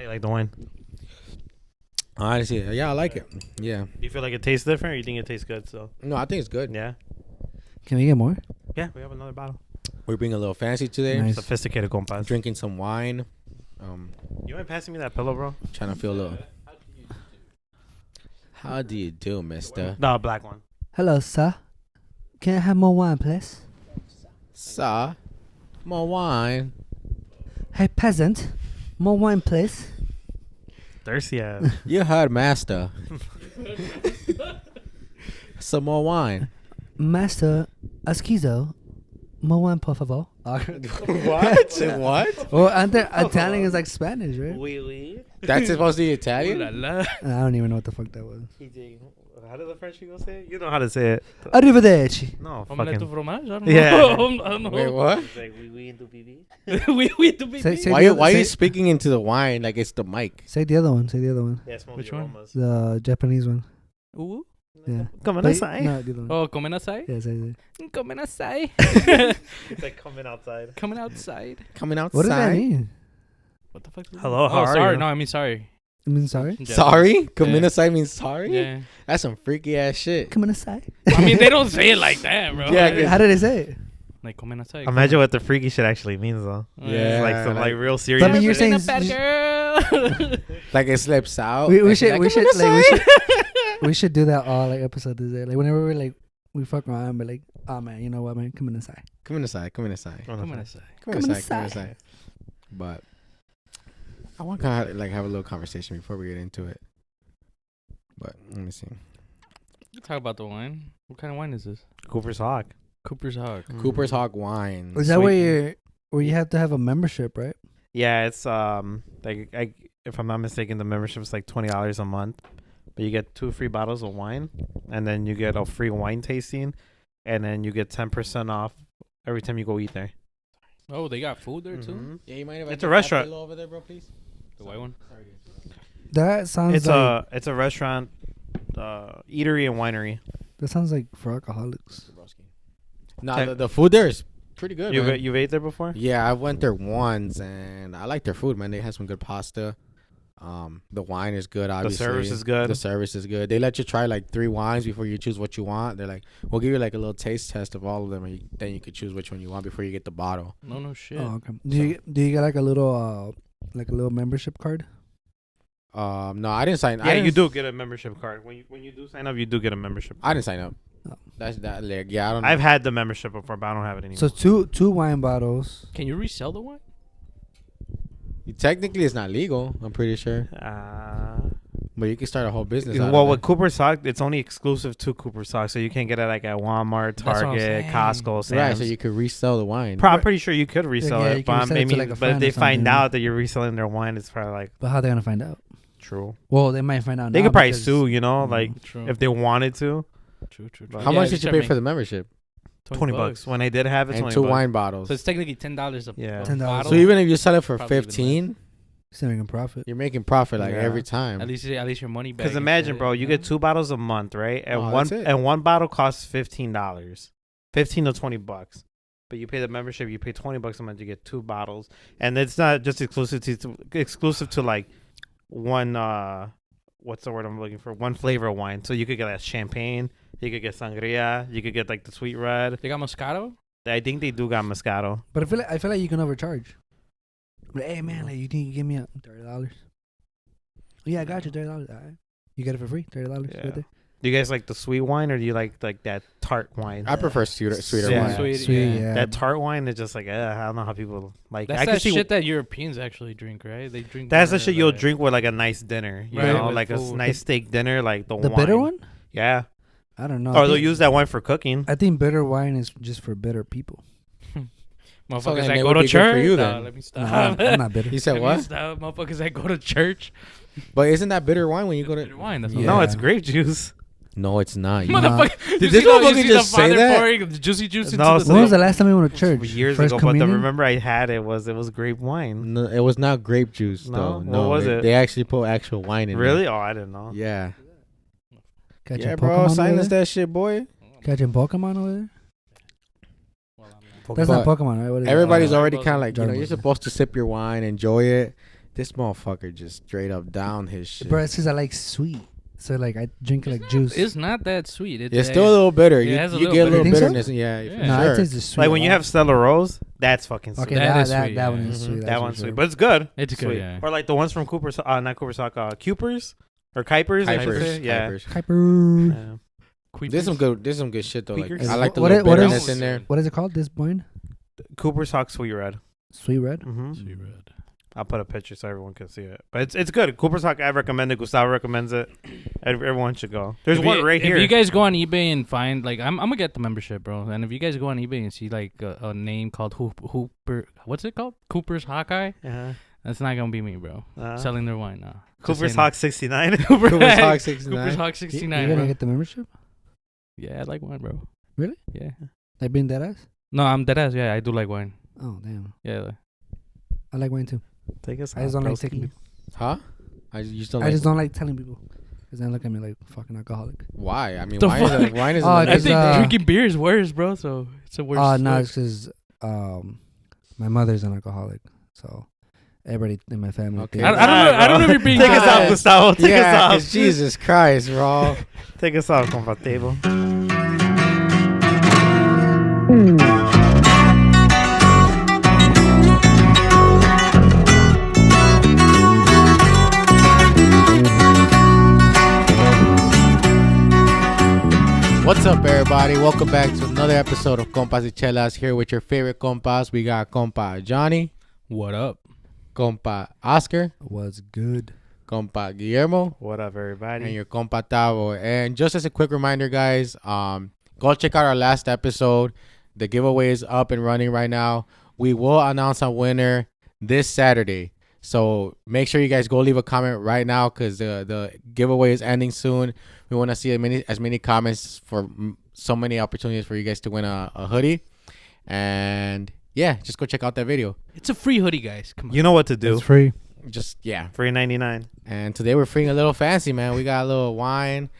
How you like the wine? Honestly, yeah, I like it. Yeah. Do you feel like it tastes different, or you think it tastes good? So No, I think it's good. yeah, Can we get more? yeah, we have another bottle. We're being a little fancy today. Nice. Sophisticated compas. Drinking some wine. You mind passing me that pillow, bro? Trying to feel a little. How do you do, mister? No, black one. Hello, sir. Can I have more wine, please? Sir, more wine. Hey, peasant. More wine, please. Thirsty ass. You heard, master. Some more wine. Master, esquizo. More wine, por favor. What? What? Well, Italian is like Spanish, right? Oui. That's supposed to be Italian? I don't even know what the fuck that was. How does the French people say it? You know how to say it. Arrivederci. No, Omelette au fucking. fromage? I don't Yeah. know. I don't know. Wait, what? It's like oui into BB. we do be. Say Why are you say- speaking into the wine like it's the mic? Say the other one. Say the other one. Yeah, smell Which the one? aromas. The Japanese one. Ooh. Yeah. Coming Wait, outside. No, the other one. Oh, coming outside? Yeah, say. Coming outside. It's like coming outside. Coming outside. Coming outside. What does that mean? What the fuck? Is Hello, that? how Oh, are sorry. you? No, I mean sorry. I mean, sorry. Yeah. Sorry? Coming Yeah. outside means sorry? Yeah. That's some freaky ass shit. Come on aside. I mean, they don't say it like that, bro. Yeah, 'cause- How did they say it? Like coming outside. Imagine what the freaky shit actually means, though. Yeah. It's like some like- like real serious. I mean, you're shit. saying bad girl. Like it slips out. We and she's should like, we should "Coming like outside." we should do that all like episode today. Like whenever we're like we fuck around, but like, oh man, you know what, man, come on inside. Coming inside. Coming inside. Coming outside. Coming Come inside. Coming inside. inside. But I want to kind of like have a little conversation before we get into it. But let me see. Talk about the wine. What kind of wine is this? Cooper's Hawk. Cooper's Hawk. Cooper's Hawk wine. Is that Sweet. where you have to have a membership, right? Yeah, it's like if I'm not mistaken, the membership is like $20 a month, but you get 2 free bottles of wine, and then you get a free wine tasting, and then you get 10% off every time you go eat there. Oh, they got food there too? Mhm. Yeah, you mind if It's a restaurant. over there, bro, please? The white one? That sounds It's like it's a restaurant, eatery and winery. that sounds like for alcoholics. Nah, Okay. the food there is pretty good, You've man. you've ate there before? Yeah, I went there once, and I like their food, man. They have some good pasta. The wine is good, obviously. service is good. The service is good. They let you try like 3 wines before you choose what you want. They're like, we'll give you like a little taste test of all of them, and then you could choose which one you want before you get the bottle. No shit. Oh, okay. Do you get like a little membership card? No, I didn't sign. Yeah, you do get a membership card. When you do sign up, you do get a membership. I didn't sign up. Oh. That's that. Like, yeah, I don't know. I've had the membership before, but I don't have it anymore. So two wine bottles. Can you resell the wine? Technically, it's not legal. I'm pretty sure, but you can start a whole business. out well, of with it. Cooper's Hawk, it's only exclusive to Cooper's Hawk, so you can't get it like at Walmart, That's what I'm Target, saying. Costco, Sam's. Right, so you could resell the wine. I'm pretty sure you could resell yeah, you it, can but resell it to, maybe, like, a but if friend they or find something. out that you're reselling their wine, it's probably like But how they gonna find out? true. Well, they might find out. They now could probably because- sue, you know, like True. if they wanted to. True. But- How Yeah, much just did you check pay for the membership? $20 when I did have it. And 20 2 bucks. wine bottles. So it's technically $10 a Yeah. a $10. bottle. So even if you sell it for Probably even 15, Still making profit. you're making profit like Yeah. every time. at least your money back. Because and imagine, shit, bro, you know? get 2 bottles a month, right? And Oh, one that's it. and one bottle costs $15, $15 to $20. But you pay the membership, you pay $20 a month, you get 2 bottles, and it's not just exclusive to like one. What's the word I'm looking for? One flavor of wine. So you could get like champagne, you could get sangria, you could get like the sweet red. They got Moscato? I think they do got Moscato. But I feel like you can overcharge. But hey man, like you think you give me $30? Yeah, I got you $30. All right. You get it for free, $30 Yeah. right there. Do you guys like the sweet wine, or do you like that tart wine? I prefer sweeter Yeah. wine. Sweet, yeah. That tart wine is just like I don't know how people like. That's I can that see shit that Europeans actually drink, right? They drink. that's the more shit you'll like- drink with like a nice dinner, you Right, know, with like a food. nice steak dinner, like the The wine. bitter one? Yeah. I don't know. Or they'll use that wine for cooking. I think bitter wine is just for bitter people. Motherfuckers then that it go would to be good for church. you Nah, then. let me No, stop. I'm not bitter. You said Let me what? stop. Motherfuckers that go to church. But isn't that bitter wine when you go Bitter to? wine. That's Yeah. what No, it's grape juice. No, it's not. Nah. Motherfucker. Did this motherfucker just say that? Pouring the juicy juice No, into so- When was the last time you went to church? Years First ago, communion? but remember I had it was grape wine. No, it was not grape juice No? though. What No, was it? They actually put actual wine in Really? Oh, I didn't know. there. Yeah. Catching Yeah, Pokemon bro. over Silence there? that shit, boy. Catching Pokemon over there? Well, I'm not. That's But not Pokemon, right? What is it? Everybody's Uh, already Dragon kind of like, Dragon you're Ball. supposed to sip your wine, enjoy it, This motherfucker just straight up down his shit. Bro, it's because I like sweet. So, like, I drink it like juice. It's not that sweet. It's still a little bitter. Yeah, it You, has a you little get a little bitter. You think so? bitterness. Yeah, Yeah. for No, sure. it tastes sweet. Like when you have Stella Rose, that's fucking sweet. Okay, That that, is that, sweet, that one yeah. is sweet. That that's one's for sweet, sure. but it's good. It's good, Sweet. yeah. Or like the ones from Cooper's, not Cooper's Hawk, Cupers or Kuipers, I should say. Kuipers, Yeah. Kuipers. Hyper. Yeah. There's some good shit though. Like, Tweakers? I like the What little it- what is- bitterness in there. What is it called? This blend? Cooper's Hawk Sweet Red. Sweet red? Mm-hmm. Sweet red. I'll put a picture so everyone can see it. But it's good. Cooper's Hawk, I recommend it. Gustavo recommends it. Everyone should go. There's If one you- right here. If you guys go on eBay and find like, I'm gonna get the membership, bro. And if you guys go on eBay and see like a name called Hooper, what's it called? Cooper's Hawkeye. uh-huh. That's not gonna be me, bro. Selling their wine now. Cooper's Hawk 69. Cooper's Hawk Cooper's 69. Hawk You 69. gonna Bro. get the membership? Yeah, I like wine, bro. Really? Yeah. Like being dead ass? No, I'm dead ass. Yeah, I do like wine. Oh, damn. Yeah. I like wine too. Take us I just don't like broski. taking people. Huh? I just don't I like. just don't like telling people. Because then look at me like fucking alcoholic. Why? I mean, The wine is fuck? wine is. Oh, an I Because, think amazing- drinking beer is worse, bro. So it's a worse. Oh, no, look. it's because my mother's an alcoholic. So everybody in my family. Okay. thinks- I don't know if you're being Take us Yes. off, Gustavo. Take yeah, us 'cause off. Jesus Christ, bro. Take us off, comfortable. What's up, everybody? Welcome back to another episode of Compas y Chelas. Here with your favorite compas. We got compa Johnny, What up? compa Oscar, was good. compa Guillermo, What up, everybody? and your compa Tavo. And just as a quick reminder, guys, go check out our last episode. The giveaway is up and running right now. We will announce a winner this Saturday. So make sure you guys go leave a comment right now because the giveaway is ending soon. We want to see as many comments for so many opportunities for you guys to win a hoodie. And yeah, just go check out that video. It's a free hoodie, guys. Come on. You know what to do. It's free. Just, yeah. Free 99. And today we're feeling a little fancy, man. We got a little wine.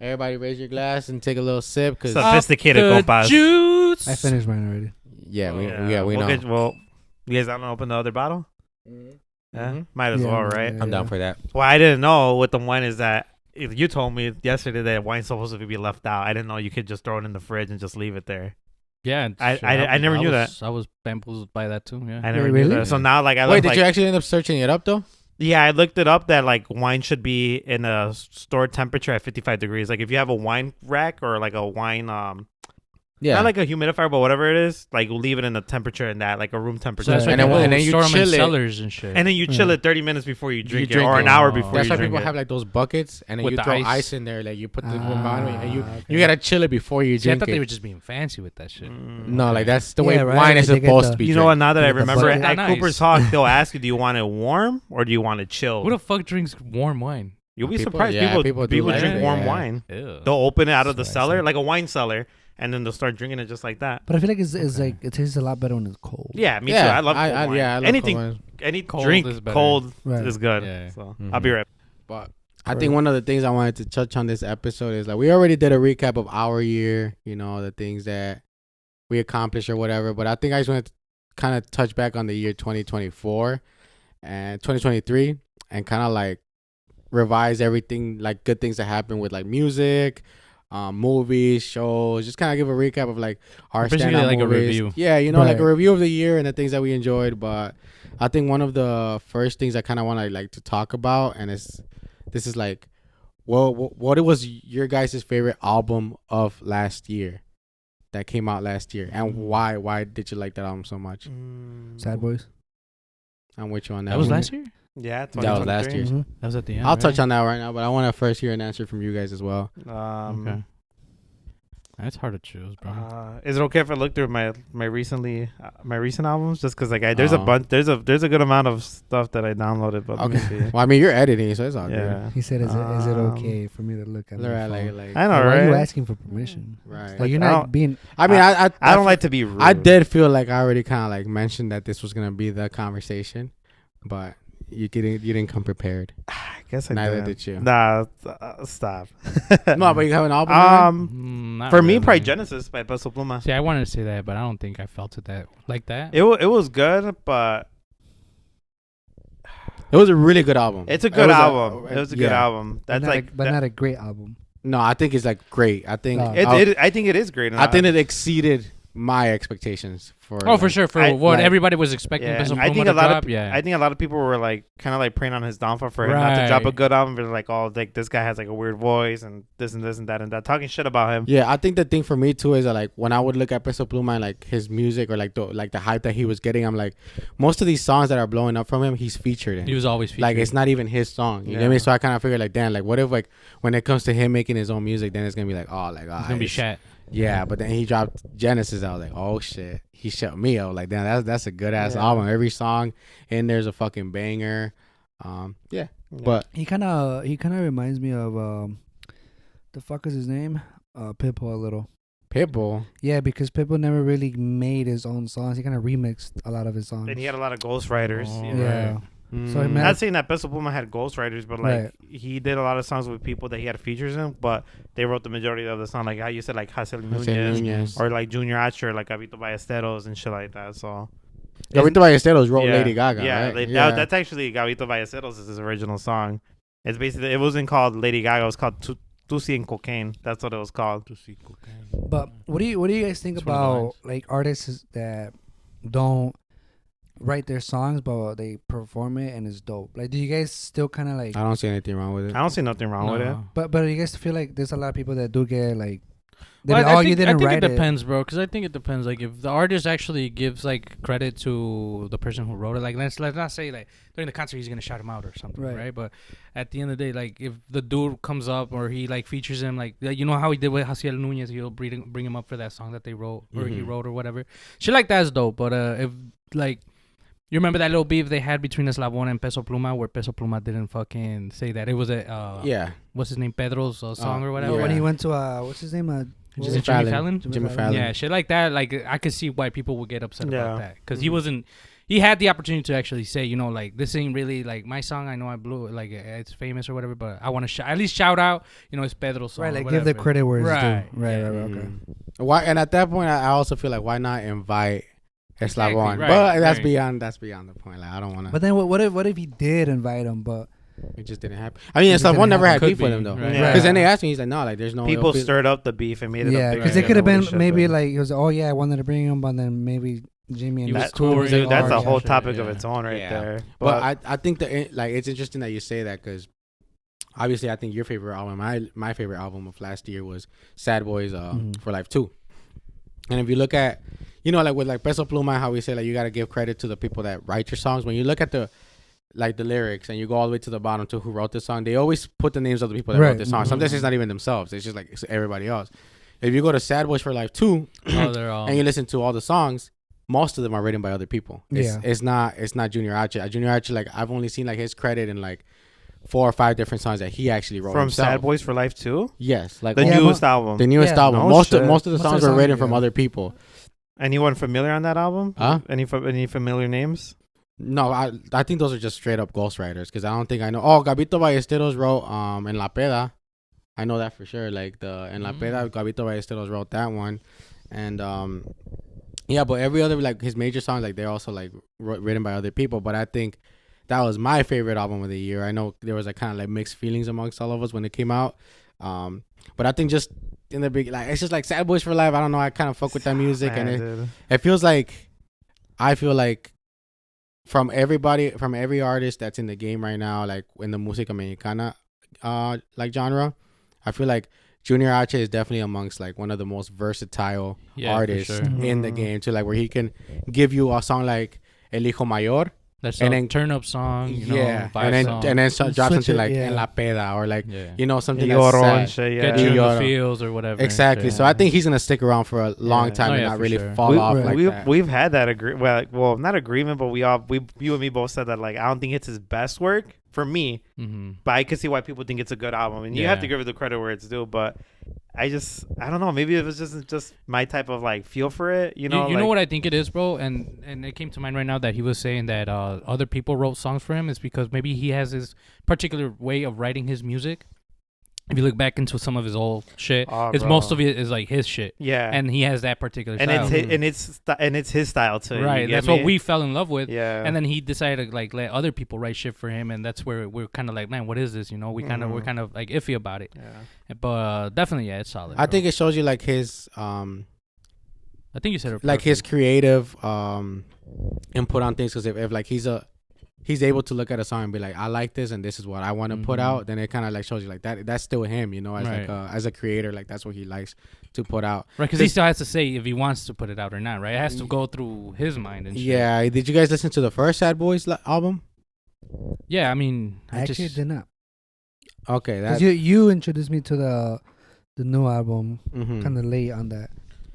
Everybody raise your glass and take a little sip. Cause Sophisticated The compas. juice. I finished mine already. yeah, we We'll know. well, you guys don't open the other bottle? Yeah, Mhm. might as Yeah, well, right? yeah. I'm down for that. Well, I didn't know with the wine is that you told me yesterday that wine's supposed to be left out. I didn't know you could just throw it in the fridge and just leave it there. Yeah, I never knew that. I was bamboozled by that too. Yeah. I never Really? knew that. So now, like, I Wait, look did like, you actually end up searching it up though? yeah, I looked it up that like wine should be in a stored temperature at 55 degrees. Like if you have a wine rack or like a wine Yeah. not like a humidifier, but whatever it is, like we'll leave it in a temperature in that, like a room temperature. So that's why And then- people and then you store 'em in chill it. cellars and shit. And then you chill Yeah. it 30 minutes before you drink it, drink or it. an hour Oh. before That's you why drink people it. have like those buckets and then With you the throw ice. ice in there. Like you put the Ah, and you okay. gotta chill it before you See, I drink thought they were it. just being fancy with that shit. No, like that's the way Yeah, right, wine is like they get supposed the- to be. You know what? Now that I With the remember, bucket. at Nice. Cooper's Hawk, they'll ask you, do you want it warm or do you want it chilled? Who the fuck drinks warm wine? You'll be People- surprised. yeah, People people do people like drink it, warm yeah. wine. Ew. They'll open it out of the That's what I cellar, said. like a wine cellar, and then they'll start drinking it just like that. But I feel like it's Okay. like it tastes a lot better when it's cold. Yeah, me Yeah, too. I love cold wine. yeah, I love Anything, cold wine. any Cold drink is better. cold Right. is good. Yeah. So Mhm. I'll be right. But I think one of the things I wanted to touch on this episode is like we already did a recap of our year, you know, the things that we accomplished or whatever. But I think I just wanted to kind of touch back on the year 2024 and 2023 and kind of like revise everything, like good things that happened with like music, movies, shows. Just kind of give a recap of like our Basically standout like a movies. review. Yeah, you know, like a Right. review of the year and the things that we enjoyed. But I think one of the first things I kind of want to like to talk about, and this is like, well, what was your guys' favorite album of last year that came out last year, and why? Why did you like that album so much? Sad Boys. I'm with you on that. That was one. last year. Yeah, That was last 2023. year. Mhm. That was at the end. I'll right? touch on that right now, but I want to first hear an answer from you guys as well. Okay. That's hard to choose, bro. Is it okay if I look through my recent albums? Just because like there's a Oh. bunch, there's a good amount of stuff that I downloaded. But let me Okay. see. Well, I mean, you're editing, so it's all Yeah. He said, "Is it Um, okay for me to look at good. my Right, phone?" like, I know, Like, why are you right? asking for permission? right. Like you're I not don't- being. I mean, I don't like to be rude. I did feel like I already kind of like mentioned that this was gonna be the conversation, but you didn't come prepared. I guess I Neither did. did you. Nah, stop. No, but you have an album. in mind? Not For me, really. probably Genesis by Peso Pluma. See, I wanted to say that, but I don't think I felt it that like that. It was good, but It was a really good album. It's a good album. It was a good yeah. album. That's but not a great album. No, I think it's like great. I think I think it is great. I think it exceeded my expectations for. Oh, for sure. For I- what like- everybody was expecting. Yeah, Peso I think Pluma a to lot drop, of yeah. I think a lot of people were like kind of like praying on his downfall for him not to drop a Right. good album. But like, oh, like this guy has like a weird voice and this and this and that and that, talking shit about him. Yeah, I think the thing for me too is that like when I would look at Peso Pluma and like his music or like the hype that he was getting, I'm like, most of these songs that are blowing up from him, he's featured in. He was always featured. Like it's not even his song. You get me? So I kind of figured like, damn, like what if like when it comes to him making his own music, then it's gonna be like, oh, like It's gonna be shat. Yeah, but then he dropped Genesis. I was like, oh shit, he shut me up. Like, damn, that's a good ass Yeah. album. Every song in there's a fucking banger. Yeah. But He kind of reminds me of the fuck is his name? Pitbull a little. Pitbull, Yeah, because Pitbull never really made his own songs. He kind of remixed a lot of his songs. And he had a lot of ghostwriters. Oh, you know. Yeah. So he mm, met- Not saying that Peso Pluma had ghostwriters, but like Right. he did a lot of songs with people that he had features in, but they wrote the majority of the song. Like how you said, like Hazel Jose Nunez, Nunez. or like Junior H, or like Gabito Ballesteros and shit like that. So Gabito Ballesteros wrote yeah, Lady Gaga. Yeah, right? that's actually Gabito Ballesteros is his original song. It's basically, it wasn't called Lady Gaga. It was called Tusi and Cocaine. That's what it was called. But what do you guys think It's one of the about lines. like artists that don't write their songs but they perform it and it's dope? Like, do you guys still kind of like? I don't see anything wrong with it. I don't see nothing wrong with it. No. But you guys feel like there's a lot of people that do get like. They Well, be, oh, I you think, didn't I think write it depends, bro. Because I think it depends. Like, if the artist actually gives like credit to the person who wrote it, like let's not say like during the concert he's gonna shout him out or something, Right. right? But at the end of the day, like if the dude comes up or he like features him, like you know how he did with Haciel Nunez, he'll bring him up for that song that they wrote or he Mhm. wrote or whatever. Shit like that is dope. But if like. You remember that little beef they had between Eslabon and Peso Pluma, where Peso Pluma didn't fucking say that it was a Yeah. what's his name, Pedro's song or whatever. it. When Yeah. he went to what's his name? Is it Jimmy Fallon? Jimmy Fallon. Yeah, shit like that. Like I could see why people would get upset Yeah. about that because Mm-hmm. he wasn't. He had the opportunity to actually say, you know, like this ain't really like my song. I know I blew it, like it's famous or whatever, but I want to at least shout out. You know, it's Pedro's song. Right, or like give the whatever. credit where it's Right, due. Right, yeah. right, okay. Mhm. Why? And at that point, I also feel like why not invite Exactly, Eslabon? right, But that's right. beyond the point. Like I don't want to. But then what if he did invite him? But It just didn't happen. I mean, It just Eslabon didn't never had happen. beef Could with be, him though. right. Yeah. Because then they asked me, he's like, no, like there's no. People it'll be- stirred up the beef and made it yeah, a because big it could have deal. been maybe like it was. Oh yeah, I wanted to bring him, but then maybe Jimmy and He was That- touring dude, that's hard a and whole shit, topic yeah. of its own right Yeah. there. But I think that like it's interesting that you say that because obviously I think your favorite album, my favorite album of last year was Sad Boys Mhm. for Life 2. And if you look at, you know, like with like Peso Pluma, how we say like you got to give credit to the people that write your songs. When you look at the lyrics and you go all the way to the bottom to who wrote the song, they always put the names of the people that Right. wrote the song. Sometimes it's not even themselves. It's just like it's everybody else. If you go to Sad Boys for Life 2 Oh, they're all. and you listen to all the songs, most of them are written by other people. Yeah. It's not Junior H. Junior H, like I've only seen like his credit in like 4 or 5 different songs that he actually wrote from himself. Sad Boys for Life 2, Yes, like the Yeah, newest album. the newest Yeah. album. No most shit. of the Most of songs the were written songs, from yeah. other people. Anyone familiar on that album? Huh? Any familiar names? No, I think those are just straight up ghostwriters because I don't think I know. Oh, Gabito Ballesteros wrote En La Peda. I know that for sure. Like the En La Peda, Gabito Ballesteros wrote that one, and yeah, but every other like his major songs like they're also like written by other people. But I think that was my favorite album of the year. I know there was like kind of like mixed feelings amongst all of us when it came out, but I think just in the big like it's just like Sad Boys for Life. I don't know. I kind of fuck with that music, and it feels like I feel like from every artist that's in the game right now, like in the música mexicana like genre, I feel like Junior H is definitely amongst like one of the most versatile Yeah, for artists sure. in the Mhm. game too, like where he can give you a song like El Hijo Mayor, That's and a then- turn up song. You know, yeah, vibe and then song. drop Switch something it, like yeah. En La Peda or like yeah. you know something Lloro that's and sad. shit, yeah. Get you in the Lloro. feels or whatever. and Exactly. shit. So I think he's gonna stick around for a long Yeah. time Oh, and yeah, not for really sure. fall off Right. like we've that. we've had that well, not agreement, but you and me both said that like I don't think it's his best work for me, Mhm. but I can see why people think it's a good album, and you have to Yeah. give it the credit where it's due. But I don't know, maybe it was just my type of like feel for it, you know. You know like- what I think it is, bro, and it came to mind right now that he was saying that other people wrote songs for him is because maybe he has his particular way of writing his music if you look back into some of his old shit, Oh, it's bro. most of it is like his shit, Yeah. and he has that particular and style. it's his style too. Right, you get that's me? what we fell in love with. Yeah. And then he decided to like let other people write shit for him, and that's where we're kind of like, man, what is this? You know, we're kind of like iffy about it. Yeah. But definitely, yeah, it's solid. I bro. think it shows you like his I think you said it like his perfect. creative input on things, because if like he's able to look at a song and be like, I like this and this is what I want to put Mhm. out, then it kind of like shows you like that's still him, you know, as Right. like as a creator, like that's what he likes to put out. Right, because he still has to say if he wants to put it out or not, right? It has to go through his mind and shit. Yeah, did you guys listen to the first Sad Boys album? Yeah, I mean, I actually just, did not. Okay, 'Cause that you introduced me to the new album mhm. kind of late on that.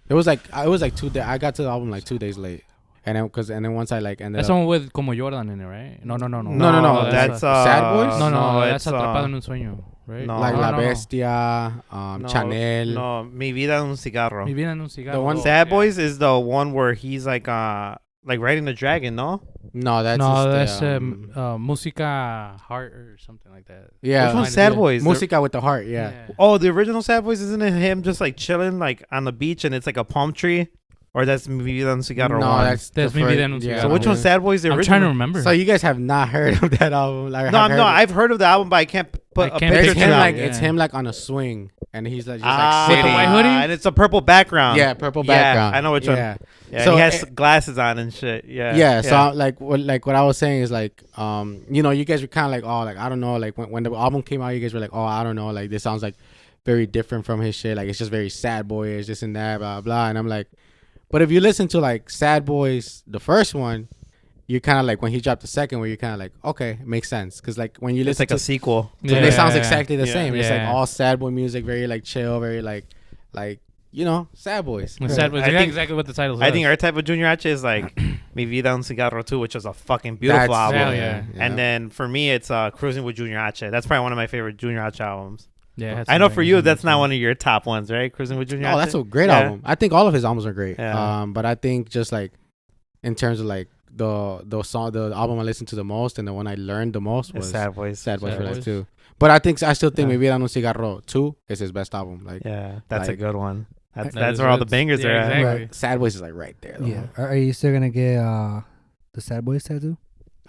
It was like 2 days. I got to the album like 2 days late, and then once I like ended that's up. the one with Como Jordan in it, right? No. No, That's Sad Boys? No, it's that's Atrapado en un Sueño, right? no. like no, La Bestia, no, Chanel. No, Mi Vida en un Cigarro. Mi vida en un cigarro. The one- Sad yeah. Boys is the one where he's like riding the dragon, no? No, that's No, just that's the, Música Heart or something like that. yeah. Which one's Mine- Sad yeah. Boys? Música with the heart, yeah. Oh, the original Sad Boys, isn't it him just like chilling like on the beach and it's like a palm tree? Or that's Mi Vida en un Cigarro No, one? that's That's the Mi first- Vida en un yeah. Cigarro. So which one's Sad Boys? The I'm original? trying to remember. So you guys have not heard of that album? Like, No, have heard of- I've heard of the album, but I can't put I a can't picture It's to him it. like Yeah. it's him like on a swing, and he's like just Ah, like With the sitting. white hoodie? and it's a purple background. Yeah, purple Yeah, background. I know which one. Yeah. Yeah, So, he has glasses on and shit. Yeah. Yeah, so like what I was saying is like you know, you guys were kind of like, oh, like I don't know, like when the album came out, you guys were like, oh, I don't know, like this sounds like very different from his shit, like it's just very sad boyish, this and that, blah blah. And I'm like, but if you listen to like Sad Boys, the first one, you're kind of like when he dropped the second one, you're kind of like, okay, makes sense, because like when you It's listen like to a sequel. it sounds exactly the Yeah. same. It's like Yeah. all sad boy music, very like chill, very like you know, sad boys. Sad Boys. I Yeah, think- exactly what the title says. I think our type of Junior H is like Mi Vida en un Cigarro too, which is a fucking beautiful That's- album. Hell yeah. And then for me, it's Cruising with Junior H. That's probably one of my favorite Junior H albums. Yeah, it had I know some for you, bangers that's in not it. one of your top ones, right? Cruising with Junior H. Oh, that's a great Yeah. album. I think all of his albums are great. Yeah. But I think just like in terms of like the album I listened to the most and the one I learned the most It's was Sad Boys. Sad Boys Sad for Life Boys. too. But I still think Yeah. Mi Vida en un Cigarro 2 is his best album. Like Yeah, that's Like- a good one. That That's is where all the it. bangers Yeah, are at. exactly. Right. Sad Boys is like right there. Though. Yeah. Are you still gonna get the Sad Boys tattoo?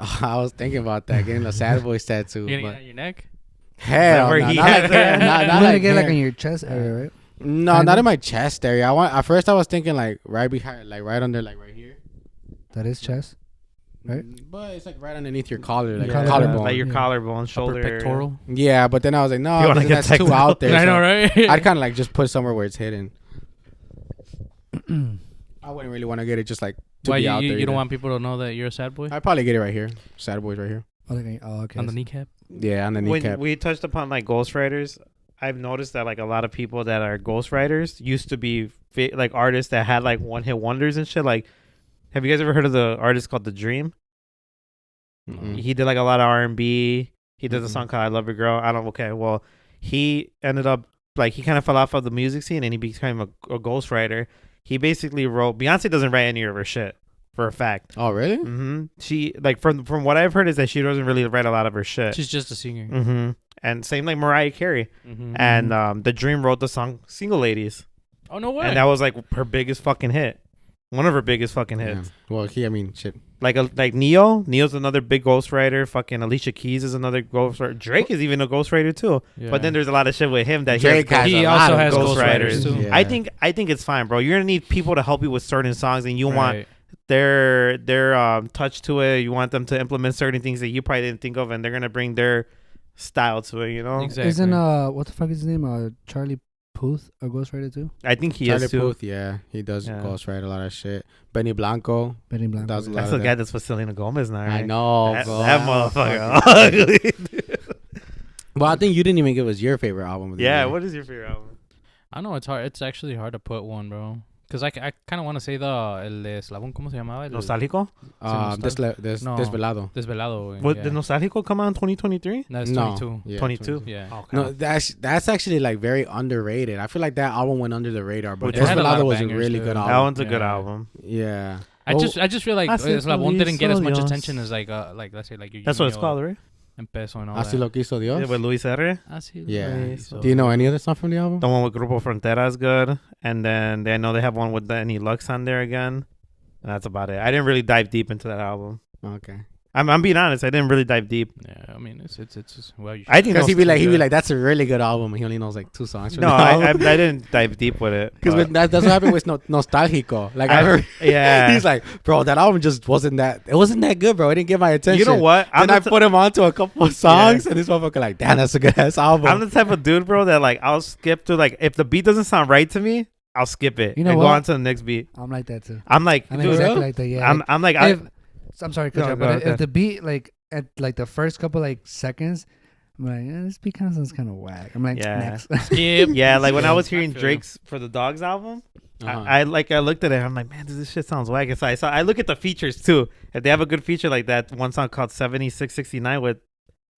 I was thinking about that, getting a Sad Boys tattoo. You gonna get But it on your neck? hell, where no, he not has like it. that. Not You're gonna like get like him. on your chest area, right? No, Kinda? not in my chest area. At first I was thinking like right behind, like right under, like right here. That is chest. Right? But it's like right underneath your collar, like Yeah. your collarbone. Like your Yeah. collarbone, shoulder, Upper area. pectoral. Yeah, but then I was like, no, You wanna because get that's technical. too out there. I so know, right? I'd kind of like just put it somewhere where it's hidden. I wouldn't really want to get it just like to Why be you, out you, there. you don't either. want people to know that you're a sad boy I'd probably get it right here. Sad Boys right here. Okay. on the kneecap? Yeah, on the When kneecap. we touched upon like ghostwriters, I've noticed that like a lot of people that are ghostwriters used to be like artists that had like one hit wonders and shit. Like, have you guys ever heard of the artist called The Dream? Mm-mm. He did like a lot of R&B. He did a Mhm. song called "I Love Your Girl." Okay, well, he ended up like he kind of fell off of the music scene and he became a ghostwriter. He basically wrote. Beyonce doesn't write any of her shit for a fact. Oh, really? She like from what I've heard is that she doesn't really write a lot of her shit. She's just a singer. And same like Mariah Carey. Mm-hmm. And The Dream wrote the song "Single Ladies," Oh no way! and that was like her biggest fucking hit, one of her biggest fucking Yeah. hits. Well, shit. Like Neo's another big ghostwriter. Fucking Alicia Keys is another ghostwriter. Drake is even a ghostwriter too. Yeah. But then there's a lot of shit with him that Drake has he a also lot of has ghostwriters. ghostwriters too. Yeah. I think it's fine, bro. You're gonna need people to help you with certain songs, and you want Right. their touch to it. You want them to implement certain things that you probably didn't think of, and they're gonna bring their style to it. You know, Exactly. Isn't what the fuck is his name? Charlie Puth a ghostwriter too? I think he Charlie is too. Puth, yeah, he does Yeah. ghostwrite a lot of shit. Benny Blanco, Benny Blanco. That was a lot That's of the that. guy that's with Selena Gomez now. I Right? know, that, bro. that motherfucker. ugly. Well, I think you didn't even give us your favorite album. Of the Yeah, year. what is your favorite album? I know it's hard. It's actually hard to put one, bro. Cause I kind of want to say el de Eslabón, ¿cómo se llamaba? El Nostálgico? No. Desvelado. Desvelado. güey, What yeah. did Nostálgico come out in 2023? No, it's No. 22. Yeah, 22. Yeah. Okay. No, that's actually like very underrated. I feel like that album went under the radar, but It had a lot Desvelado of was a bangers, really too. good That album. one's a good Yeah. album. Yeah. I just feel like Hace Eslabón didn't get as much feliz attention as like let's say like That's what it's Eugenio. called, right? and Peso and all Así that. lo quiso Dios. With Luis R. Así Yeah. lo Right, hizo. Do you know any other song from the album? The one with Grupo Frontera is good, and then I know they have one with Danny Lux on there again. And that's about it. I didn't really dive deep into that album. Okay. I'm being honest. I didn't really dive deep. Yeah, I mean it's just, well, you I think Because those he'd be two like, that's a really good album. And he only knows like 2 songs. From No, the I album. didn't dive deep with it. Because but- that's what happened with Nostalgico. Like I heard, yeah. he's like, bro, that album just wasn't that. It wasn't that good, bro. It didn't get my attention. You know what? Then I put him onto a couple of songs, and this motherfucker like, damn, that's a good ass album. I'm the type of dude, bro, that like I'll skip through like if the beat doesn't sound right to me, I'll skip it You know and go what? on to the next beat. I'm like that too. I'm like, I'm dude, exactly like that. Yeah. I'm like if, I'm sorry, No, Kucha, go but ahead. if the beat like at like the first couple like seconds, I'm like, this beat kind of sounds kind of whack. I'm like, Yeah. next. skip. yeah, like when I was I hearing feel you. Drake's For the Dogs album, Uh-huh. I looked at it. I'm like, man, this shit sounds whack. And so I look at the features too. If they have a good feature like that, one song called 7669 with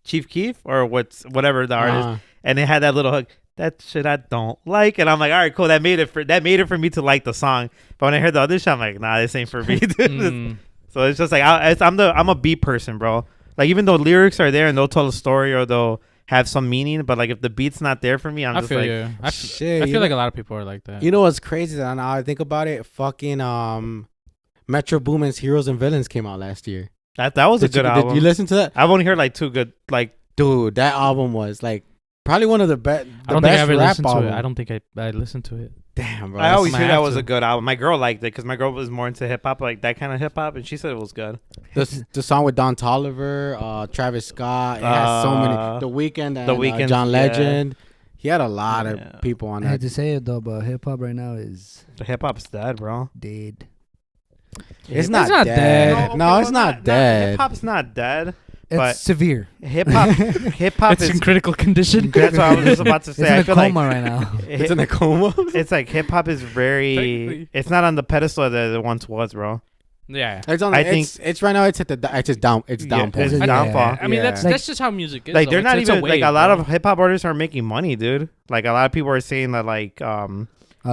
Chief Keef or whatever the artist, Uh-huh. and it had that little hook. That shit I don't like, and I'm like, all right, cool. That made it for me to like the song. But when I heard the other shit, I'm like, nah, this ain't for me. Dude. Mm. So it's just like I'm a beat person, bro. Like even though lyrics are there and they'll tell a story or they'll have some meaning, but like if the beat's not there for me, I'm I just feel like, you. Shit, I you feel like know- a lot of people are like that. You know what's crazy? That now I think about it, fucking Metro Boomin's Heroes and Villains came out last year. that was a good album. Did you listen to that? I've only heard like 2 good, like Dude, that album was like probably one of the best. I don't think I best ever rap listened to album. it. I don't think I listened to it. Damn, bro. I always might hear that have was to. a good album. My girl liked it because my girl was more into hip hop, like that kind of hip hop, and she said it was good. The song with Don Toliver, Travis Scott. It has so many. The Weeknd and Weeknd, John yeah. Legend. He had a lot Yeah. of people on I hate that. to say it though, but hip hop right now is The hip hop's dead, bro. dead. It's not not dead. dead. No, it's not dead. Hip hop's not dead. It's But- severe. Hip hop It's is. in critical condition. That's what I was just about to It's say. in I a feel coma like right now. It's in a coma. it's like hip hop is very. Technically. It's not on the pedestal that it once was, bro. Yeah. It's on. I It's right now. It's at the. It's just down. It's Yeah, downpour. it's Yeah. downfall. I mean, Yeah. that's just how music is. Like though. they're not It's a even like wave, a lot bro. of hip hop artists aren't making money, dude. Like a lot of people are saying that like A lot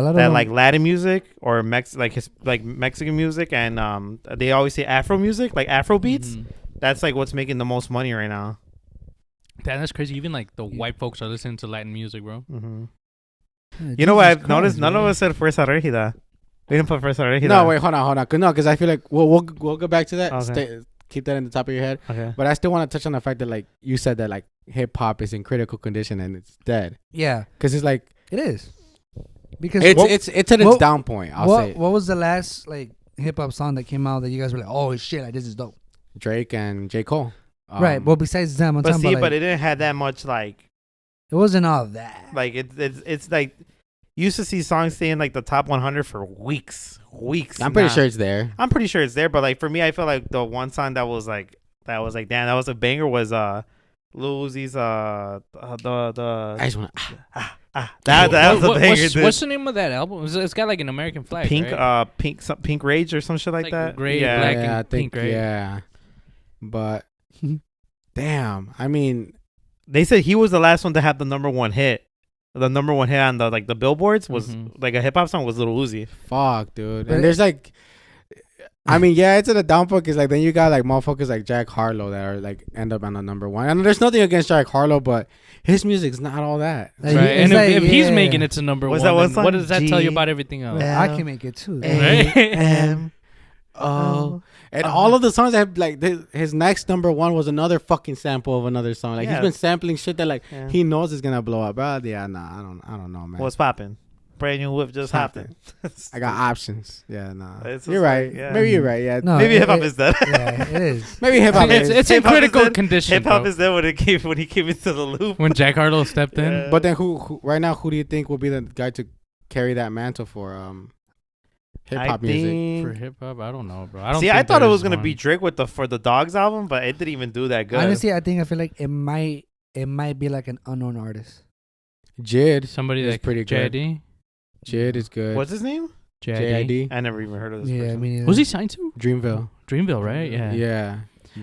of that them, like Latin music or Mexican music and they always say Afro music, like Afro beats. Mhm. That's like what's making the most money right now. Damn, that's crazy. Even like the white folks are listening to Latin music, bro. Mm-hmm. Yeah, You know what Jesus I've noticed? Christ, None of man. us said Fuerza Regida. We didn't put Fuerza Regida. No, wait, hold on. Because I feel like we'll go back to that. Okay. Keep that in the top of your head. Okay. But I still want to touch on the fact that like you said that like hip hop is in critical condition and it's dead. Yeah, Because it's like it is. Because it's at its what- down point. I'll say what was the last like hip hop song that came out that you guys were like, oh shit, like this is dope? Drake and J Cole. Right. Well, besides them, I'm But talking see, about, but like, it didn't have that much like it wasn't all that. it's like you used to see songs stay in like the top 100 for weeks. I'm pretty Nah. sure it's there. I'm pretty sure it's there, but like for me, I feel like the one song that was like damn, that was a banger was Lil Uzi's I just want to. that was a banger. What's, dude. what's the name of that album? It's got like an American flag. Pink right? Pink Rage or some shit like Like that. gray, yeah. black, Yeah, I and think pink, right? yeah. But damn, I mean, They said he was the last one to have the number one hit. The number one hit on the like the billboards was Mhm. like a hip hop song was Lil Uzi. fuck, dude. But And there's like, I mean, yeah, it's at a down point because like then you got like motherfuckers like Jack Harlow that are like end up on the number one. And there's nothing against Jack Harlow, but his music's not all that. Like, Right. it's And like, if he's yeah. making it to number Was one, that one then song? what does that tell you G- about everything else? Yeah, I can make it too. Right? Oh, and all of the songs that have like his next number one was another fucking sample of another song. Like Yeah. he's been sampling shit that like Yeah. he knows is gonna blow up. But yeah, nah, I don't know, man. What's popping? Brand new whip just hopped in. I got options. Yeah, nah. It's You're just right. like, yeah. Maybe you're right. Yeah. No, Maybe it- hip hop it- is dead. Yeah, it is. Maybe hip hop. It's in Hip-hop is critical dead. condition. Hip hop bro. is there when he came into the loop. When Jack Harlow stepped in. Yeah. But then who right now? Who do you think will be the guy to carry that mantle for hip hop music? For hip hop, I don't know, bro. I don't See, think I thought it was there's gonna be one. Drake with the For the Dogs album, but it didn't even do that good. Honestly, I feel like it might be like an unknown artist. Jid. Somebody It's that's pretty pretty good. JID. Jid is good. What's his name? JID? I never even heard of this Yeah, I person. mean, Who's he signed to? Dreamville. Dreamville, right? Yeah. Yeah.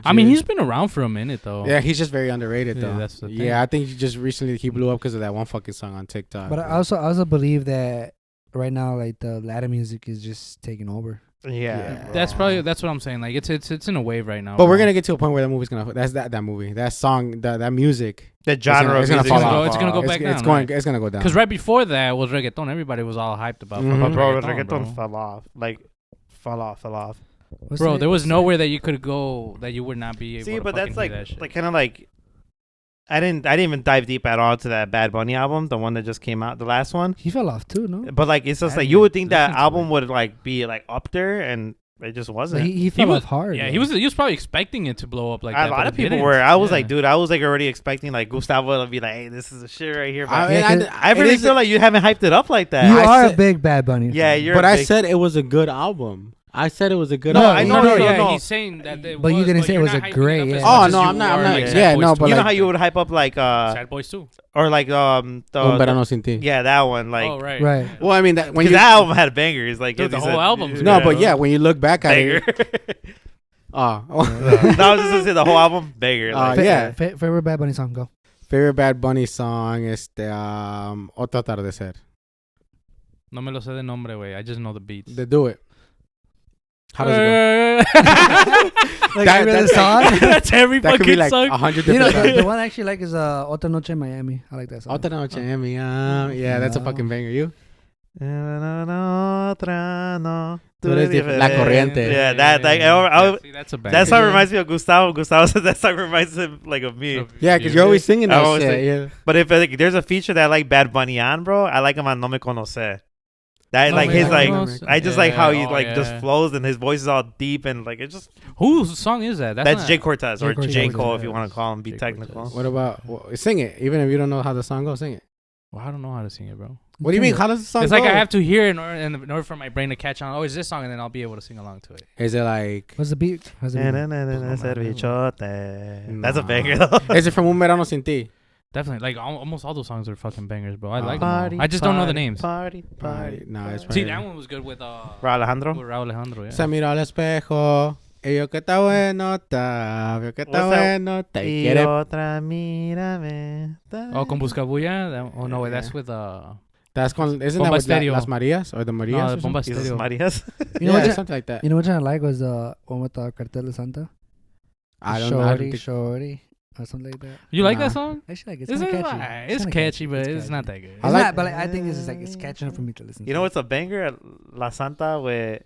I mean, Jid. he's been around for a minute though. Yeah, he's just very underrated Yeah, though. that's the thing. Yeah, I think he just recently he blew up because of that one fucking song on TikTok. But I also believe that right now, like the Latin music is just taking over. Yeah. That's what I'm saying. Like it's in a wave right now. But we're bro. gonna get to a point where that movie's gonna. That's that movie. That song. That music. The genre it's of gonna music fall off. It's gonna go back It's down, going. right? It's gonna go down. Because right before that was reggaeton. Everybody was all hyped about. Mhm. But fucking bro, reggaeton bro. fell off. Like, fell off. What's Bro, the- there was what's nowhere that you could go that you would not be able See, to but fucking that's hear that shit. like kind of like. I didn't even dive deep at all to that Bad Bunny album, the one that just came out, the last one. He fell off too, no? But like, it's just I like you would think didn't that listen to album it. would like be like up there, and it just Like, wasn't. he fell was- off hard. Yeah, though. he was probably expecting it to blow up like A that. lot but of it people didn't. were. I was Yeah. like, dude, I was like already expecting like Gustavo to be like, hey, this is a shit right here. But I, Yeah, mean, 'cause I really feel like you haven't hyped it up like that. You I are said- a big Bad Bunny. Yeah, fan. you're. But a I big- said it was a good album. I said it was a good No, album. I no, know, no, no, yeah, no. he's saying that. It But you was, didn't say it you're was not a hyping great, it up yeah. as Oh, much as no, you I'm not- are, I'm like, not- Sad yeah, Boys no, 2. but you know like- how you would hype up like Sad Boys too. or like Un verano sin ti. yeah, that one like Oh right, Right. Well, I mean that when because you that album had bangers like Dude, the as whole you said. album's no, good, but bro. yeah, when you look back at banger. it, No, I was Yeah. just gonna say the whole album banger. Like, Fa- yeah. Favorite Bad Bunny song, go. favorite Bad Bunny song is Otro Atardecer. No me lo sé de nombre, güey. I just know the beats. They do it. How does it Like, That- you know the that's song? That's every go? That could be fucking like song. 100 You know, different the songs. one I actually like is Otra Noche en Miami. I like that song. Otra noche en Miami. Yeah, that's a No. fucking banger. You? Otra no, Tú eres La Corriente. Yeah, that like See, that's a bang. that song reminds me of Gustavo. Gustavo said that song reminds him like of me. Yeah, because you're always singing I that always shit. sing- Yeah. But if like, there's a feature that I like Bad Bunny on, bro, I like him on No Me Conoce. That No like Me his like Conoce. I just like how he Yeah, like oh, just yeah. flows and his voice is all deep and like it just Whose song is that? that's not- Jay Cortez or Jay J Cortez. Cole if you want to call him be Jay technical. Cortez. What about sing it? Even if you don't know how the song goes, sing it. Well, I don't know how to sing it, bro. What do you mean? How does the song It's go? like I have to hear it in order for my brain to catch on. Oh, is this song? And then I'll be able to sing along to it. Is it like? What's the beat? What's the beat? That's a Nah. banger though. Is it from Un Verano Sin Ti? Definitely. Like almost all those songs are fucking bangers, bro. I like Party, them all. I just don't know the party, names. Party, Party. party. No, it's See, right. that one was good with Ra Alejandro. with Raúl Alejandro. Yeah. Se miró al espejo. Y yo que está bueno, está. Vio que está What's that? bueno, está. Y Y quiere. otra mírame. Oh, con Buscabulla. Oh no, wait, that's Yeah. with That's con, isn't Bomba that with Estéreo. Las Marias or the Marias? no, or the Bomba something? Jesus Stereo. Marias. You know Yeah, what? I- something like that. You know what I like was the one with the Cartel de Santa. I don't know. I don't Shorty, think- shorty, or something like that. You like Nah. that song? Actually, like it's It's, kind of catchy. it's kinda catchy, but it's catchy. not that good. It's I like- not, but like, I think it's just like it's catchy enough for me to listen. You know what's a banger? La Santa with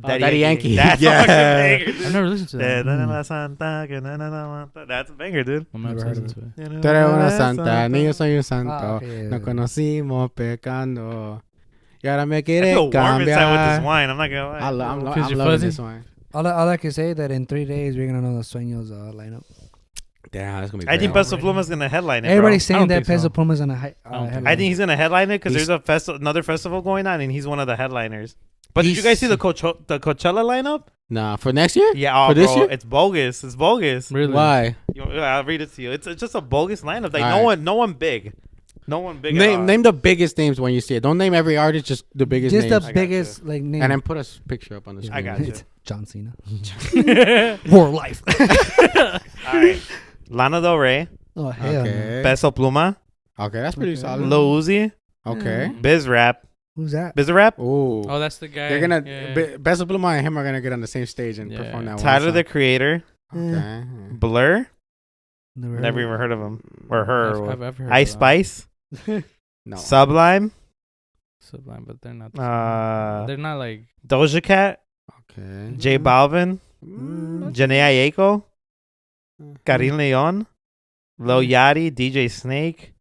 Daddy Yankee. That's Yeah. a fucking banger, I've dude. never listened to that. La Santa, que na, na, na, na. That's a banger, dude. I'm Never not heard listening of to it. Tú eres una santa, ni yo soy un santo. Ah, okay, yeah, Nos yeah. conocimos pecando. Y ahora me I quiere feel warm inside with this cambiar. wine. I'm not gonna lie. I'm Feels loving you fuzzy? this one. All I can say that in 3 days we're gonna know the Suenos lineup. Damn, that's gonna be I think great. Peso Pluma's gonna headline it. Everybody's Bro. I saying don't that think so. Peso Pluma's gonna I don't think headline. I think he's gonna headline it because He's- there's another festival going on, and he's one of the headliners. But did you guys see the Coachella lineup? Nah, for next year? Yeah, oh, For this bro, year? it's bogus. It's bogus. Really? Why? I'll read it to you. It's just a bogus lineup. Like Alright. no one big, no one big. at all. Name the biggest names when you see it. Don't name every artist, just the biggest just names. the I got biggest like name. And then put a picture up on the screen. I got you. It's John Cena. War life. All right, Lana Del Rey, Oh hell no. Okay. Peso Pluma, Okay, that's pretty Okay. solid. Lil Uzi, Okay. Biz Rap, Who's that? Ooh. Oh, that's the guy. They're gonna Yeah. Best of Bluma and him are gonna get on the same stage and Yeah. perform that Tyler one the Creator, song. Okay. Blur, Never never even heard of him or her. I've heard Ice of that. Spice, No. Sublime, Sublime, but they're not. They're not like. Doja Cat, Okay. J Balvin, Mm. Janae Aiko, Karim Leon, Lil Yachty, DJ Snake,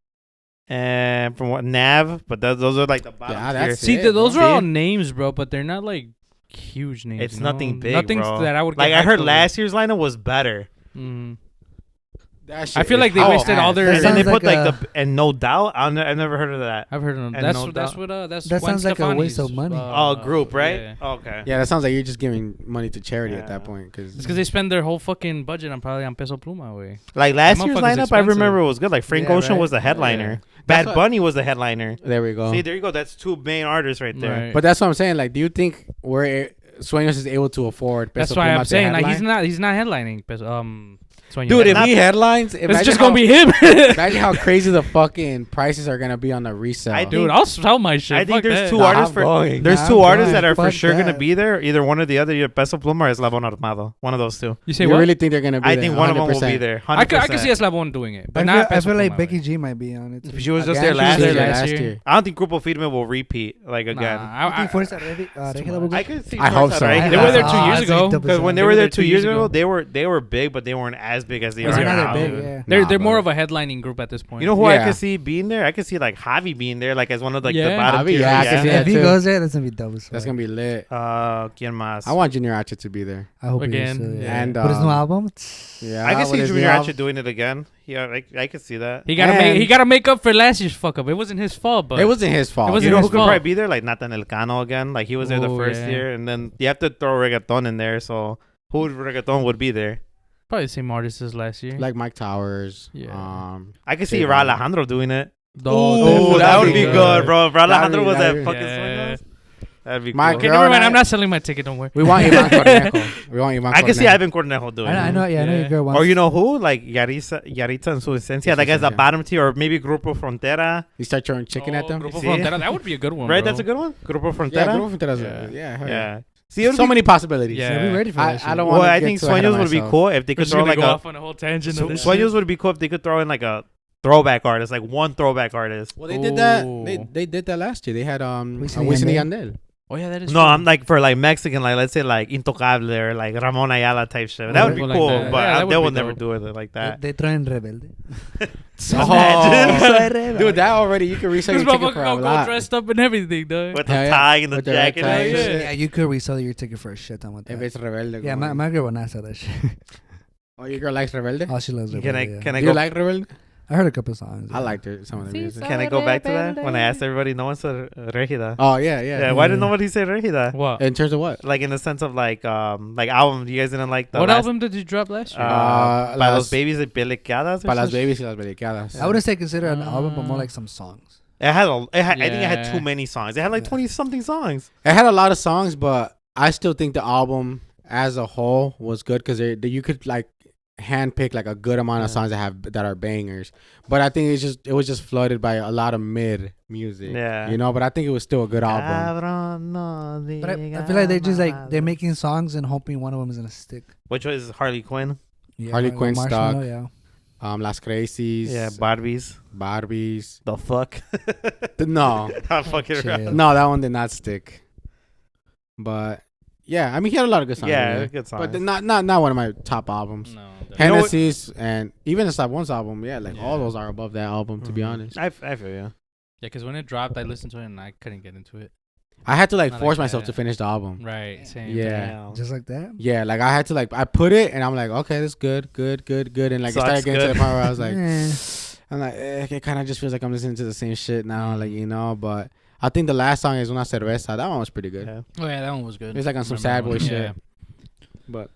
and from what Nav, but those are like the bottom Yeah, tier. that's See, it, those bro. are all See? names, bro, but they're not like huge names. It's you know? nothing big, Nothing bro. that I would Like get I heard hyped over. last year's lineup was better. Mhm. That I shit feel is like they hot wasted all ass. their- That And then they sounds put like like the and No Doubt. I've never heard of that. I've heard of them. And That's no what. That's That Gwen sounds like a waste Stefani's, of money. Group, right? Yeah. Okay. Yeah, that sounds like you're just giving money to charity at Yeah. that point. Cause It's because they spend their whole fucking budget on probably on Peso Pluma way. Like last That year's motherfucker's lineup, I expensive. remember it was good. Like Frank Yeah, Ocean right? was the headliner. Yeah. Bad That's what- Bunny was the headliner. there we go. See, there you go. That's two main artists right there. Right. But that's what I'm saying. Like, do you think Sueños is able to afford? That's Peso why Pluma I'm to saying like headline? he's not headlining. Sueños. Dude, if Not- he headlines, It's just gonna be him. Imagine how crazy the fucking prices are gonna be on the resale. I Dude, think- I'll sell my shit. I think Fuck there's that. two Nah, artists I'm for going. there's Nah, two I'm artists going. that are for Fuck sure gonna that. be there. Either one or the other. Either Peso Pluma or Eslabon Armado. One of those two. You say You what? really think they're gonna be I there? think one of them will be 100%. there. I could 100%. see Eslabon doing it, but I not. feel like Peso Pluma, Becky G might be on it. Too. She was just Again, there last she was year. there last year. I don't think Grupo Firme will repeat like Nah, again. I think Fuerza Regida will go. I could see. I hope Fuerza so. Regida. They were there 2 Ah, years that's ago. like double Because when they zero. were there 2 years ago, they were big, but they weren't as big as they As are they are now. now, big, dude. yeah. They're Nah, more bro. of a headlining group at this point. You know who I Yeah. could see being there? I could see like Javi being there, like as one of like the Yeah. bottom Javi, tier. yeah, I can see If that he too. goes there, that's gonna be double. That's gonna be lit. ¿Quién más? I want Junior H to be there. I hope Again, he is, yeah. And but his new album. yeah, I can with see his Junior new H album. doing it again. Yeah, I could see that. He gotta And- make up for last year's fuck up. It wasn't his fault, but It wasn't his fault. It wasn't You know his who could fault. probably be there? Like Nathan Elcano again. Like he was there the Ooh, first yeah. year, and then you have to throw reggaeton in there. So who reggaeton would be there? probably the same artist as last year. like Mike Towers. Yeah. I could see Jay Ra Brown. Alejandro doing it. Oh, Ooh, that would be good. good, bro. If Ra That'd Alejandro be- was that'd at be- fucking Yeah. Sueños, that'd be My cool. Okay, girl never and mind. I- I'm not selling my ticket. Don't worry. We want Ivan Cornejo. We want Ivan. I can see Cornejo. Ivan Cornejo doing I it. know. Yeah, I know Yeah. your girl wants. Or you know who? Like Yaritza en su esencia. That guy's the Esencia. bottom tier. Or maybe Grupo Frontera. You start throwing chicken at them. Grupo See? Frontera, that would be a good one. Right? bro. That's a good one? Grupo Yeah, Frontera? Grupo Frontera's Yeah. yeah, hell Yeah. See, it would So be- many possibilities. Yeah. Yeah, be ready for that. I don't Well, want. I think Sueños would be cool if they We're could just throw gonna like go a... off on a whole tangent of this. Sueños would be cool if they could throw in like a throwback artist. Like one throwback artist. Well, they did that. Ooh. They did that last year. They had Wisin y Wisin y Yandel. Yandel. Oh yeah, that is. No, true. I'm like for like Mexican, like let's say like Intocable or like Ramon Ayala type shit. That would be Like cool, that. but Yeah, that they would will be never dope. do it like that. They throw in Rebelde. Imagine. Dude, that already you can resell This your ticket motherfucker for a gonna go lot. dressed up and everything, dog. With the Hell yeah. tie and the With the red jacket. tie and and shit. shit. Yeah, you could resell your ticket for a shit ton with If that. it's Rebelde. Yeah, my girl will not sell that shit. Oh, your girl likes Rebelde? Oh, she loves Rebelde. Can I yeah. can I Do you go like Rebelde? I heard a couple songs. I liked it. Some of the music. can I go back to that when I asked everybody? No one said Regida. Oh yeah, yeah. Yeah, why did nobody say Regida? What? In terms of what? Like in the sense of like album. You guys didn't like the What last, album did you drop last year? Para Las- los babies de Pelicadas. Para las babies y las belicadas. I wouldn't say consider an album, but more like some songs. I think it had Yeah. too many songs. It had like Yeah. 20 something songs. It had a lot of songs, but I still think the album as a whole was good because you could like handpick like a good amount of songs that are bangers. But I think it was just flooded by a lot of mid music. Yeah. You know, but I think it was still a good album. Cabrón, no But I diga feel like they're just like nada. they're making songs and hoping one of them is gonna stick. Which was Harley Quinn? Yeah, Harley like Quinn Marshmallow, stuck. Yeah. Las Crazies. Yeah, Barbies. Barbies. The fuck? No. I'm fucking Chill. around. No, that one did not stick. But yeah, I mean he had a lot of good songs. Yeah, on there. good songs. But not one of my top albums. No. You know what- Hennessy's and even the Savone's album, yeah, like all Yeah. those are above that album. To be Mhm. honest, I feel you. Yeah, because when it dropped, I listened to it and I couldn't get into it. I had to like I like force that, myself yeah. to finish the album. Right. Same. Yeah. Damn. Just like that. Yeah, like I had to like I put it and I'm like, okay, this is good, and like it Sucks started getting to good. the point where I was like, Eh. I'm like, it kind of just feels like I'm listening to the same shit now, like you know. But I think the last song is Una Cerveza. That one was pretty good. Yeah. Oh yeah, that one was good. It's like on some Remember sad that boy one. shit. Yeah. But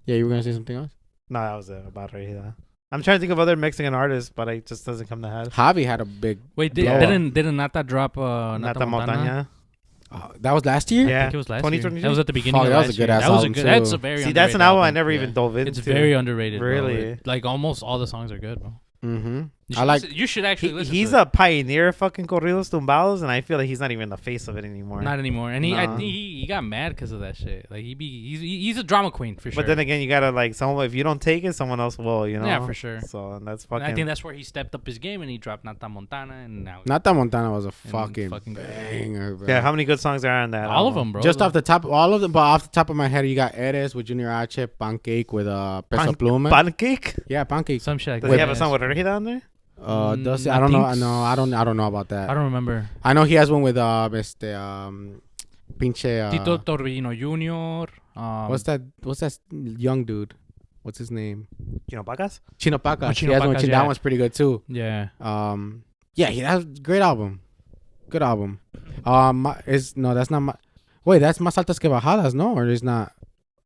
yeah, you were gonna say something else. No, that was it about Regida. I'm trying to think of other Mexican artists, but it just doesn't come to head. Javi had a big. Wait, blow up. didn't Nata drop Nata Montaña. That was last year. I Yeah. think it was last 2022? year. That was at the beginning Fuck, of that was last a good year. ass That was a album, good. That's too. a very. See, that's an album I never Yeah. even dove into. It's very underrated. bro. Really? It- like almost all the songs are good, bro. Mm-hmm. You I should like. listen- You should actually listen. He's to a pioneer of fucking corridos tumbados, and I feel like he's not even the face of it anymore. it. Not anymore. And Nah. I think he got mad because of that shit. Like he's a drama queen for sure. But then again, you gotta like someone. If you don't take it, someone else will. You know. Yeah, for sure. So that's And fucking. I think that's where he stepped up his game and he dropped Nata Montana and now Nata Montana was a fucking fucking good. banger, bro. yeah. How many good songs are on that? all of album? them, bro. Just off the top, all of them, but off the top of my head, you got Eres with Junior H, Pancake with Peso Pluma. Pancake. Yeah, Pancake. some shit like Does that. he have a song with Regida on there? Does he? I I don't know. think No, I don't know about that. I don't remember. I know he has one with pinche. Tito Torbellino Jr. What's that young dude? What's his name? You know, Pacas. Chino Pacas. Oh, He Chino has one. Pacas, That yeah. one's pretty good too. Yeah. Yeah, he has great album. Good album. That's not my. Wait, that's Más Altas Que Bajadas, no, or is not?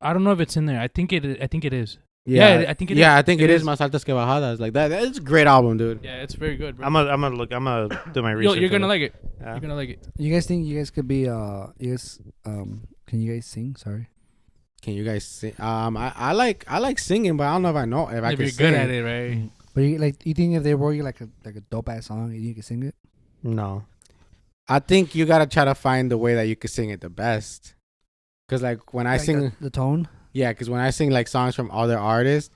I don't know if it's in there. I think it is. Yeah, Yeah, I think it Yeah, is. I think It it is is. Más Altas Que Bajadas. Like that. It's a great album, dude. Yeah, it's very good, bro. I'm gonna look. I'm gonna do my research. You're gonna with like it. Yeah. You're gonna like it. You guys think you guys could be you guys can you guys sing? Sorry. Can you guys sing? I like singing, but I don't know if I know if I If can you're sing. good at it, right? But you think if they wrote you like a dope ass song, you can sing it? No. I think you gotta try to find the way that you can sing it the best. Cause like when I Like sing, the tone. yeah, cause when I sing like songs from other artists,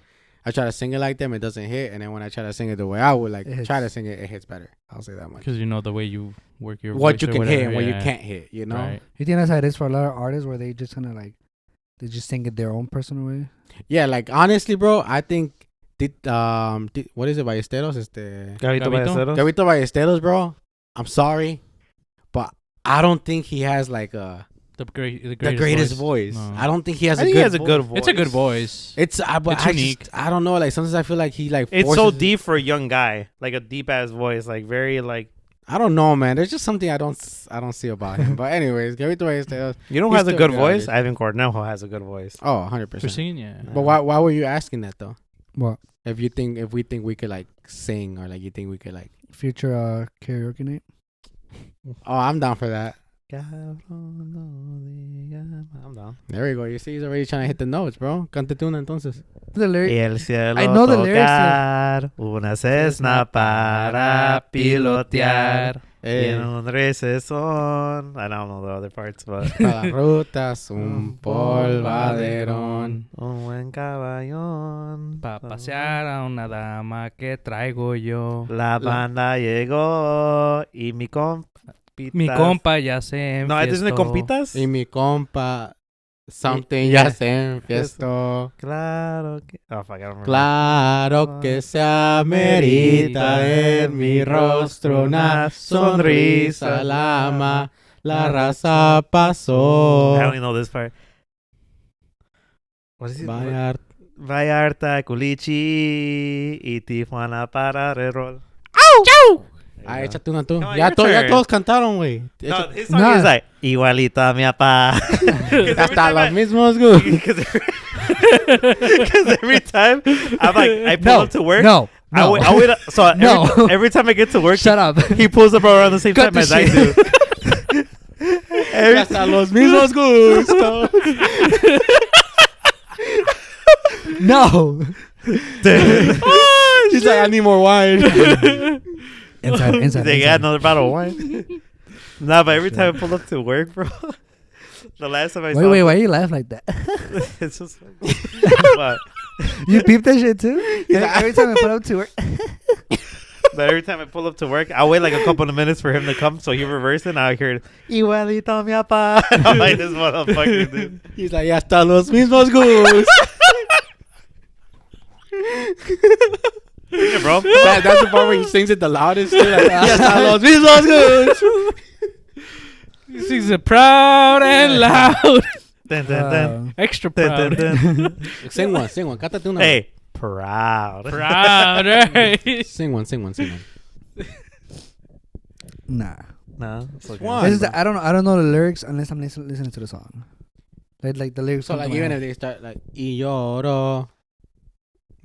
I try to sing it like them, it doesn't hit, and then when I try to sing it the way I would like It try to hits. sing it, it hits better. I'll say that much. Because you know the way you work your What voice you or can whatever, hit and what you yeah. can't hit, you know? Right. You think that's how it is for a lot of artists, where they just kind of like they just sing it their own personal way? Yeah, like honestly, bro, I think what is it, Ballesteros? Gabito Gabito? Ballesteros? Gabito Ballesteros, bro. I'm sorry, but I don't think he has like The the greatest, greatest voice. No. I don't think he has I a think good he has a voice. good voice. It's a good voice. It's but It's I unique. just I don't know. Like sometimes I feel like he like It's so forces it. deep for a young guy. Like a deep ass voice. Like very like. I don't know, man. There's just something I don't see about him. But anyways, Gabito Ballesteros. You know who He's has a still good good voice? artist. Ivan Cornejo has a good voice. Oh, For 100%. singing, yeah. But why were you asking that though? What If we think we could like sing or like you think we could like future karaoke night? oh I'm down for that. I'm down. There we go. You see, he's already trying to hit the notes, bro. Cántate una entonces. The lyric. El cielo I know the lyrics, tocar, una cesna para pilotear. Eh, En un recesón. I don't know the other parts, but. para las rutas, un polvaderón. Un buen caballón. Pa pasear a una dama que traigo yo. La banda llegó y mi compitas. Mi compa ya se No, ¿es de enfiestó. compitas? Y mi compa, something Yeah. ya se enfiestó. Claro que. Oh, fuck, I don't remember. Claro que se amerita en mi rostro una sonrisa, la raza pasó. I only know this part. What is it? Vallar- Vallarta, Culichi y Tijuana para rerol. Ah, échate una tú. Come on, Ya, your ya turn. todos cantaron, güey. No, Échate- his song Nah. is like, igualito a mi papá. Hasta los mismos, güey. Because every time I'm like, I pull No, up to work. No, I no. wait, so No. every time I get to work, Shut up. he pulls up around the same Cut time the as I do. Every Hasta los mismos gustos. No. He's like, I need more wine. Inside. They got another bottle of wine. Nah, but every time I pull up to work, bro. The last time I saw Wait, why you laugh like that? it's just but, You peep that shit too? Every time I put up to work. but every time I pull up to work, I'll wait like a couple of minutes for him to come, so he reversed it, and I hear igualito mi papá. I'm like, this motherfucker, dude. He's like, hasta los mismos gustos. Yeah, bro. That's the part where he sings it the loudest. Too, like, hasta los mismos gustos. He sings it proud and loud. Dun, dun, dun. Extra Dun, proud. dun, dun. Sing one. Cántate una. Hey, proud. Proud, right? Sing one. Nah. No, it's okay. one. This is I don't know the lyrics unless I'm listening to the song. Like the lyrics. So like even if they start like y lloro,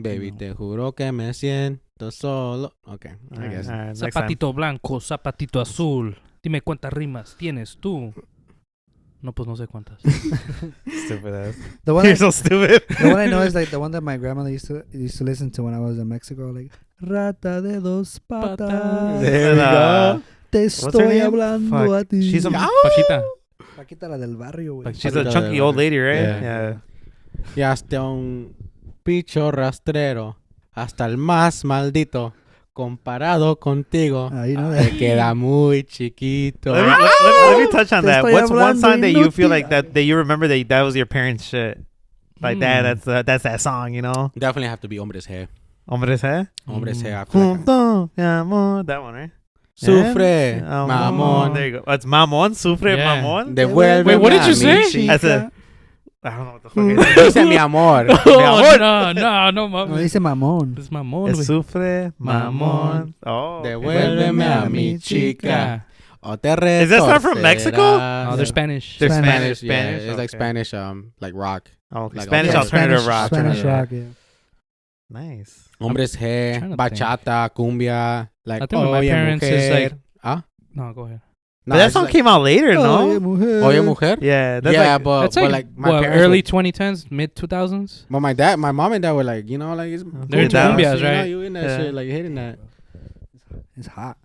baby, te juro que me siento solo. Okay, I Alright, guess. alright, next time. Zapatito blanco, zapatito azul. Dime cuántas rimas tienes tú. No, pues no sé cuántas. Stupid ass. the one You're I, so stupid. the one I know is like the one that my grandmother used to listen to when I was in Mexico. Like rata de dos patas. There we go. Te her estoy name? hablando Fuck. a ti. She's a- Paquita. Paquita la del barrio, güey. She's a chunky old lady, right? Yeah. Y hasta un bicho rastrero, hasta el más maldito, comparado contigo, Ah, you know te that. queda muy chiquito. Let me touch on Te that. estoy What's one hablando song that you feel inútil. like that you remember that was your parents' shit? Like that's that song, you know? Definitely have to be Hombres G. Hombres, eh? Hombres G. I feel like Junto, mi amor. That one, right? Sufre, Yeah. mamón. There you go. It's mamón, sufre, Yeah. mamón. Devuelve. Wait, what did you say? I said, I don't know what the fuck I said. Dice mi amor. Oh, no, no No, mames. dice mamón. Es mamón, Es güey. sufre, mamón. Oh. Devuélveme a mi chica. O te Is that song from Mexico? No, they're Spanish. They're Spanish, Spanish, yeah. Spanish, It's like okay. Spanish, like rock. Oh, okay. Like Spanish yeah, alternative Spanish, rock. Spanish Yeah. rock, yeah. Nice. Hombres G, trying to bachata, cumbia. Like, I think with my oye, parents is mujer. like- ¿Ah? No, go ahead. But that song came out later, no? Oye Mujer. Yeah, that's Yeah, like, but That's but like, like my what, parents early were- 2010s, mid 2000s. But my mom and dad were like, you know, like it's They're into cool, cumbias, you know, right? You in that Yeah. shit, like you hitting that. It's hot.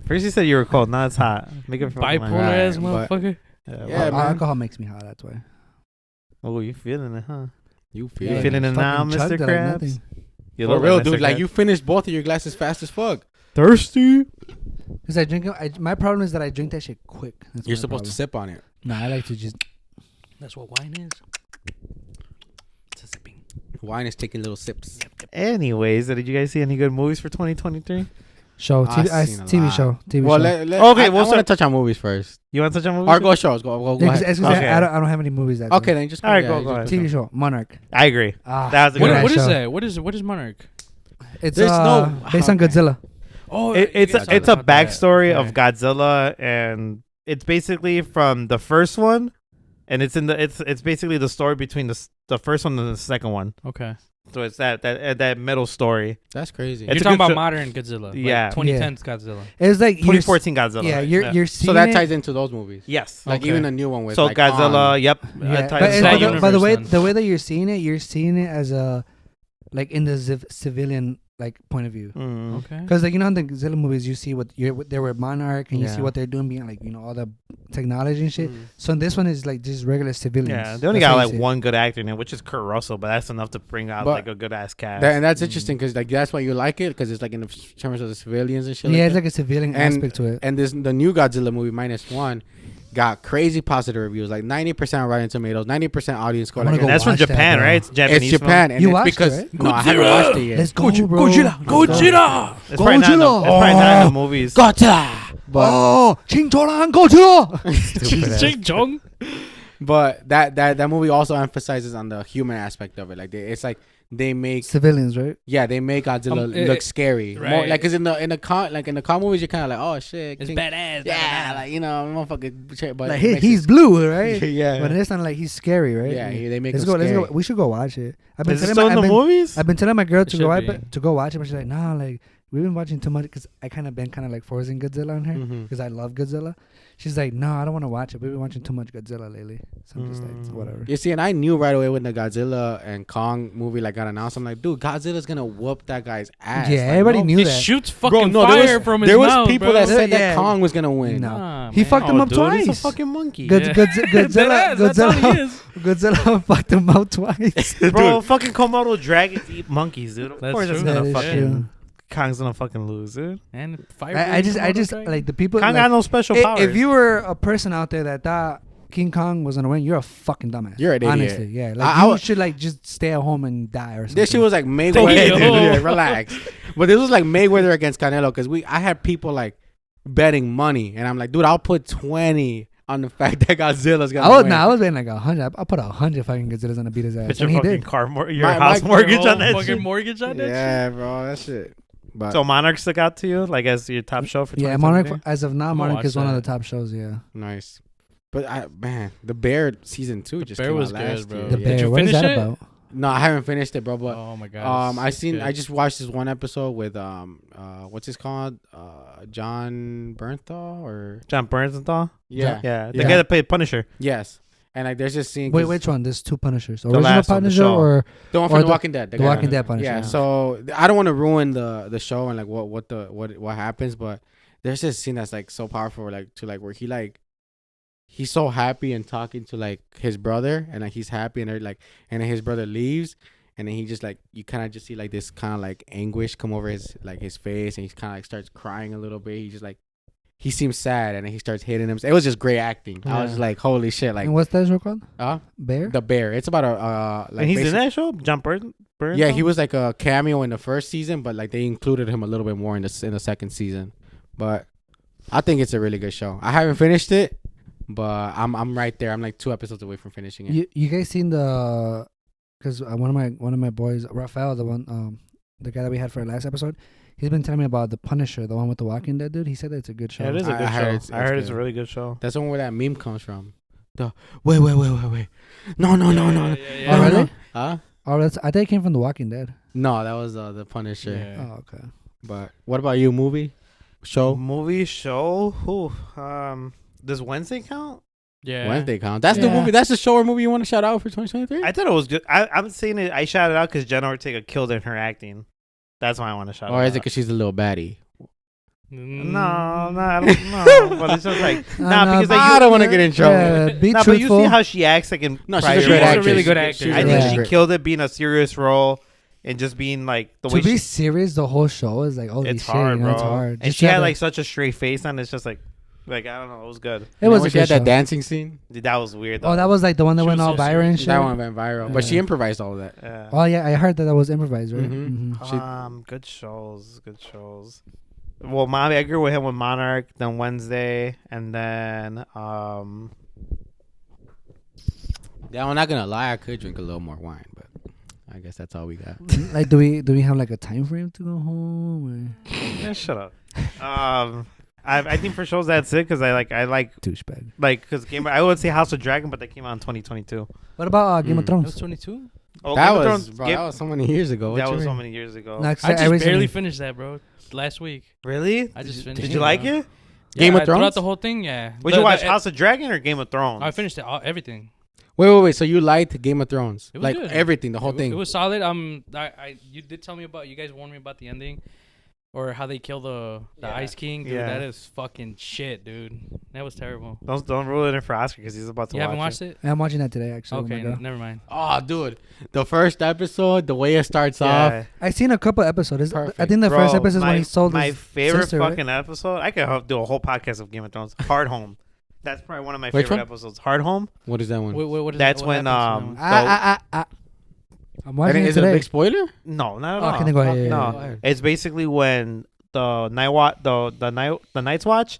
first you said you were cold, now it's hot. Make it Bipolar ass Right, but- motherfucker. Yeah, man. Alcohol makes me hot. That's why. Oh, you feeling it, huh? You You feel feeling it now, Fucking chugged Mr. it like Krabs? nothing. You For look real, like dude. Mr. Like Krabs. you finished both of your glasses fast as fuck. thirsty. Cause I drink. My problem is that I drink that shit quick. That's You're my supposed to problem. sip on it. Nah, I like to just. That's what wine is. It's a sipping. Wine is taking little sips. Anyways, did you guys see any good movies for 2023? Show I've TV, seen a TV lot. show. TV Well, show. Okay, I we'll want to start- touch on movies first. You want to touch on movies? Or go shows. Go Yeah, 'cause ahead. I, Okay. I don't have any movies that. Okay, then just All right, yeah, go just ahead. TV show Monarch. I agree. Ah, That was a What, good good what ass is show. that? What is Monarch? It's There's no- based on okay. Godzilla. Oh, It's guys a talked about backstory of Right. Godzilla, and it's basically from the first one, and it's basically the story between the first one and the second one. Okay. So it's that middle story. That's crazy. It's You're a talking good about show. modern Godzilla. Like Yeah. 2010s Godzilla. It's like 2014 Godzilla. Yeah, right? you're seeing So that it. ties into those movies. Yes. Like Okay. even a new one with So like Godzilla. Kong. Yep. Yeah, ties but, into it's, that by, that the, by the way, universe then. the way that you're seeing it as a, like in the civilian like point of view. Mm. Okay. Because like you know in the Godzilla movies you see what they were Monarch and you see Yeah. what they're doing being like all the technology and shit. Mm. So in this one is like just regular civilians. Yeah, they only That's got how you like see it. one good actor in it, which is Kurt Russell, but that's enough to bring out But like a good ass cast. And that's interesting because like that's why you like it because it's like in the terms of the civilians and shit. Yeah, like it's that. like a civilian And- aspect to it. And the new Godzilla movie -1 got crazy positive reviews, like 90% Rotten Tomatoes, 90% audience score. I wanna Like, go and that's from watch that, Japan, bro. right? It's Japanese. it's Japan, and You it's watched it, because right? no, I haven't watched it yet. Let's go, bro. Godzilla. It's probably not in the, Godzilla. it's probably not in the movies. Godzilla. But Oh, Ching-Cholang Godzilla. Stupid ass. Ching Chong. But that movie also emphasizes on the human aspect of it. Like it's like they make Civilians, right? they make Godzilla look scary. More, right. like cause in the con movies you're kind of like, oh shit, It's King- badass. yeah, like you know, motherfucker. But Like it makes he's it- blue, right? yeah, But this time, like he's scary, right? yeah. They make Let's it go. Let's scary. go. We should go watch it. I've been Is it telling still my, in the movies? I've been telling my girl It to should be. go watch it, but she's like, nah, like we've been watching too much because I kind of been like forcing Godzilla on her Mhm. because I love Godzilla. She's like, no, I don't want to watch it. We've been watching too much Godzilla lately, so I'm just like, whatever. You see, and I knew right away when the Godzilla and Kong movie like got announced. I'm like, dude, Godzilla's gonna whoop that guy's ass. Yeah, Like, everybody no- knew He that. shoots Bro, fucking no, fire from his there was mouth, people bro. that said Yeah. that Kong was gonna win. No. Nah, He man. fucked him up dude, he's a twice. fucking monkey. Yeah. Godzilla, That's all he Godzilla, is. Godzilla fucked him out twice. Bro, fucking Komodo dragons eat monkeys, dude. Of That's course, it's true. gonna That is fucking true. Kong's gonna fucking lose, dude. And fire. I just like the people. Kong like, got no special powers. if you were a person out there that thought King Kong was gonna win, you're a fucking dumbass. You're an idiot. Honestly, yeah. Like I you wa- should like just stay at home and die or something. This shit was like Yo. Mayweather. Yeah, relax. But this was like Mayweather against Canelo because I had people like betting money, and I'm like, dude, I'll put 20 on the fact that Godzilla's gonna win. I was betting like 100. I put 100 fucking Godzilla's gonna beat his ass, put your and he fucking did. car, your My- house my- mortgage Your on that fucking shit. mortgage on that shit. Yeah, bro, that shit. But So Monarch stuck out to you, like as your top show for Yeah, 2023? Monarch. As of now, I'm gonna Monarch is watch one of that. the top shows. Yeah. nice. But man, the Bear season 2 just Bear came was out good, last bro. year. The Did Bear. you What is finish that it? about? No, I haven't finished it, bro. But Oh my god. I just watched this one episode with what's his called? John Bernthal or John Bernthal? yeah, Yeah, the Yeah. guy that played Punisher. yes. And like there's just scene. Wait, 'cause which one? There's two Punishers. The Original last one, the Punisher show. or the one or from The the- Walking Dead. The guy Walking that- Dead Punisher? Yeah, so I don't want to ruin the show and like what happens, but there's this scene that's like so powerful, like to like where he's so happy and talking to like his brother, and like he's happy and they're like, and then his brother leaves, and then he just like you kind of just see like this kind of like anguish come over his face, and he kind of like starts crying a little bit. He just like he seems sad, and then he starts hitting him. It was just great acting. I was Yeah. just like, holy shit, like and what's that show called? uh Bear. the Bear. It's about a like and he's in basi- that show? John Bernthal? Yeah, he was like a cameo in the first season, but like they included him a little bit more in the second season. But I think it's a really good show. I haven't finished it, but I'm right there. I'm like 2 episodes away from finishing it. You guys seen the? Because one of my boys, Rafael, the guy that we had for our last episode, he's been telling me about the Punisher, the one with the Walking Dead dude. He said that it's a good show. Yeah, it is a I good heard show. it's- I heard it's it's a good. really good show. That's the one where that meme comes from. The wait. No. Oh, No, really? no. Huh? Oh, I think it came from The Walking Dead. No, that was the Punisher. Yeah. Oh, okay. But what about you? Movie, show? Movie, show? Ooh, Does Wednesday count? Yeah. Wednesday count. That's the Yeah. movie. That's the show or movie you want to shout out for 2023. I thought it was good. I'm saying it. I shouted out because Jenna Ortega killed in her acting. That's why I want to shout. Or it is it out. because she's a little baddie? No, I don't know. But it's just like because like, I don't want to get in trouble. Yeah, be but you truthful. see how she acts like in No, she's prior a great roles. actress. really good actor. She's I a think Yeah. she killed it being a serious role and just being like the to way be she. serious, the whole show is like, holy It's shit, hard, you know, bro. it's hard. And Just she had gotta- like such a straight face on. It's just like I don't know. It was good. it was when a she good had that show. dancing scene. Dude, that was weird. Though. Oh, that was like the one that She went was all so viral and serious. shit. That one went viral, but she Yeah. improvised all of that. Yeah. Oh yeah, I heard that was improvised, right? Mhm. Mhm. Good shows. Good shows. Well, I agree with him with Monarch, then Wednesday, and then Yeah, I'm not gonna lie. I could drink a little more wine, but I guess that's all we got. Like, do we have like a time frame to go home? yeah, shut up. I think for shows that's it because I like Or? Douchebag. because I would say House of Dragon, but that came out in 2022. What about Game of Mm. That was Thrones? 22. Oh, that Game of was Thrones, bro, that was so many years ago. What that you was so mean? many years ago. No, 'cause I just recently- barely finished that, bro. Last week. Really? I just Did finished Did it, you like bro. it? Game of Throughout Thrones? the whole thing, yeah. Would you watch House of Dragon or Game of Thrones? I finished it, everything. Wait. So you liked Game of Thrones? It was Like good. everything, the whole It thing. was solid. You did tell me about. You guys warned me about the ending, or how they kill the Yeah. Ice King. Dude, Yeah. that is fucking shit, dude. That was terrible. Don't rule it in for Oscar because he's about to You watch haven't watched it? Yeah, I'm watching that today actually. Okay, Oh my God. never mind. Oh, dude, the first episode, the way it starts off. Yeah. I seen a couple episodes. I Perfect. think the Bro, first episode is my, when he sold my his favorite sister, right? fucking episode. I could do a whole podcast of Game of Thrones. Hard Home. That's probably one of my Which favorite one? episodes. Hard Home. What is that one? What is That's what when, happens in that one? I'm And watching it is it a today. big spoiler? No, not at Oh, all. can I go ahead? Okay. Yeah, No, yeah, yeah. it's basically when the Night's Watch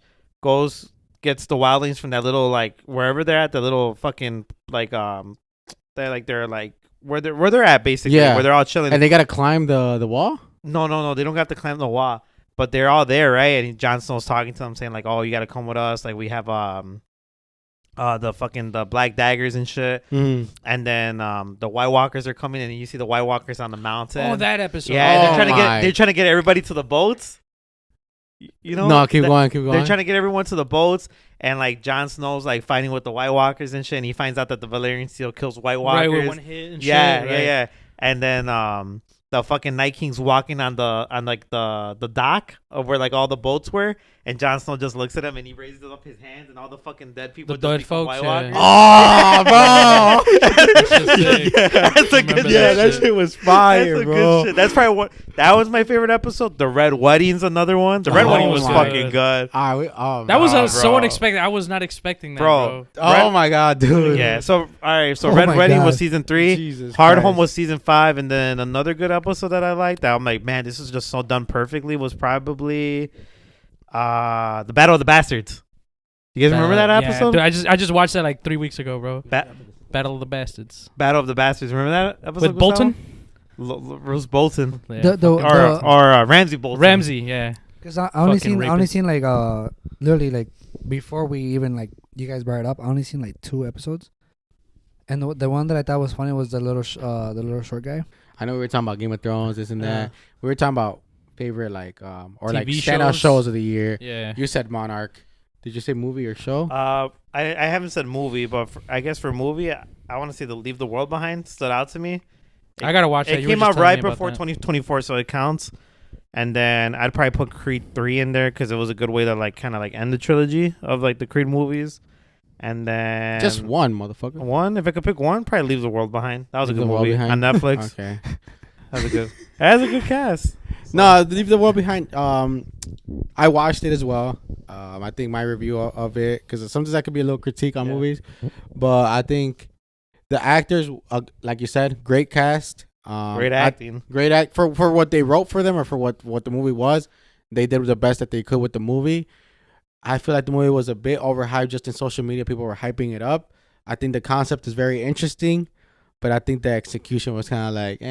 gets the wildlings from that little like wherever they're at, the little fucking like they're like where they're at basically, Yeah. where they're all chilling. And they gotta climb the wall. No, they don't have to climb the wall, but they're all there, right? And Jon Snow's talking to them, saying like, "Oh, you gotta come with us. Like we have the black daggers and shit." Mm. And then the White Walkers are coming, and you see the White Walkers on the mountain. Oh, that episode. Yeah, Oh they're trying to my. they're trying to get everybody to the boats. You know? No, keep That- going, keep going. They're trying to get everyone to the boats, and like Jon Snow's like fighting with the White Walkers and shit, and he finds out that the Valerian Steel kills White Walkers. Right, with one hit and yeah, shit. yeah, right? yeah. And then the fucking Night King's walking on the dock of where like all the boats were, and Jon Snow just looks at him and he raises up his hands, and all the fucking dead people The just dead become folks, White yeah. Walkers. Oh, bro. That's a Remember good that Yeah, that shit. shit was That's fire, a bro. good shit. That's probably that was my favorite episode. The Red Wedding's another one. The Red Oh Wedding was my. fucking good. That was Oh, so bro. unexpected. I was not expecting that, Bro. bro. Oh my god, dude. Yeah. So all right. So Oh Red my Wedding was God. season 3. Jesus Hard Christ. Home was season 5, and then another good episode that I liked that I'm like, man, this is just so done perfectly was probably the Battle of the Bastards. You guys remember that Yeah, episode? dude, I just watched that like 3 weeks ago, bro. Ba- Battle of the Bastards. Battle of the Bastards. Remember that episode With Bolton? Rose Bolton Yeah, or Ramsey Bolton. Ramsey, yeah. Because I only Fucking seen rapist. like literally like before we even like you guys brought it up, I only seen like 2 episodes, and the one that I thought was funny was the little short guy. I know we were talking about Game of Thrones, this and that. We were talking about favorite like or like TV standout shows? shows of the year. Yeah. You said Monarch. Did you say movie or show? I haven't said movie, but I guess for movie, I want to say the Leave the World Behind stood out to me. I gotta watch that. It You were came just out telling right me about before that. 2024, so it counts. And then I'd probably put Creed 3 in there because it was a good way to like kind of like end the trilogy of like the Creed movies. And then Just one, motherfucker. one. If I could pick one, probably Leave the World Behind. That was a Leave good the World movie Behind? on Netflix. Okay. That was a good. It has a good cast. No, Leave the World Behind. I watched it as well. I think my review of it, because sometimes that could be a little critique on Yeah. movies, but I think the actors, like you said, great cast. Great acting. Great act for what they wrote for them or for what the movie was. They did the best that they could with the movie. I feel like the movie was a bit overhyped just in social media. People were hyping it up. I think the concept is very interesting, but I think the execution was kind of like,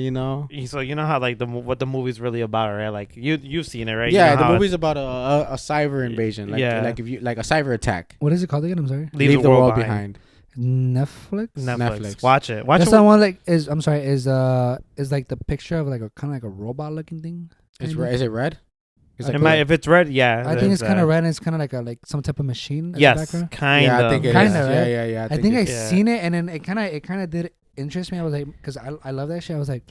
you know. So you know how like what the movie's really about, right? Like you've seen it, right? Yeah, You know the how movie's about a cyber invasion. Like, Yeah. like if you like a cyber attack. What is it called again? I'm sorry. Leave the World Behind. Netflix. Netflix. Watch it. Watch That's it. the one like is I'm sorry is like the picture of like a kind of like a robot looking thing. Is kinda? it red? It's I like think- If it's red, yeah. I think it's kind that. of red and it's kind of like some type of machine in the Yes, background. kind yeah, of. I think it is. Kinda, right? Yeah. I think I it's- Yeah. seen it and then it kind of did interest me. I was like, because I love that shit. I was like,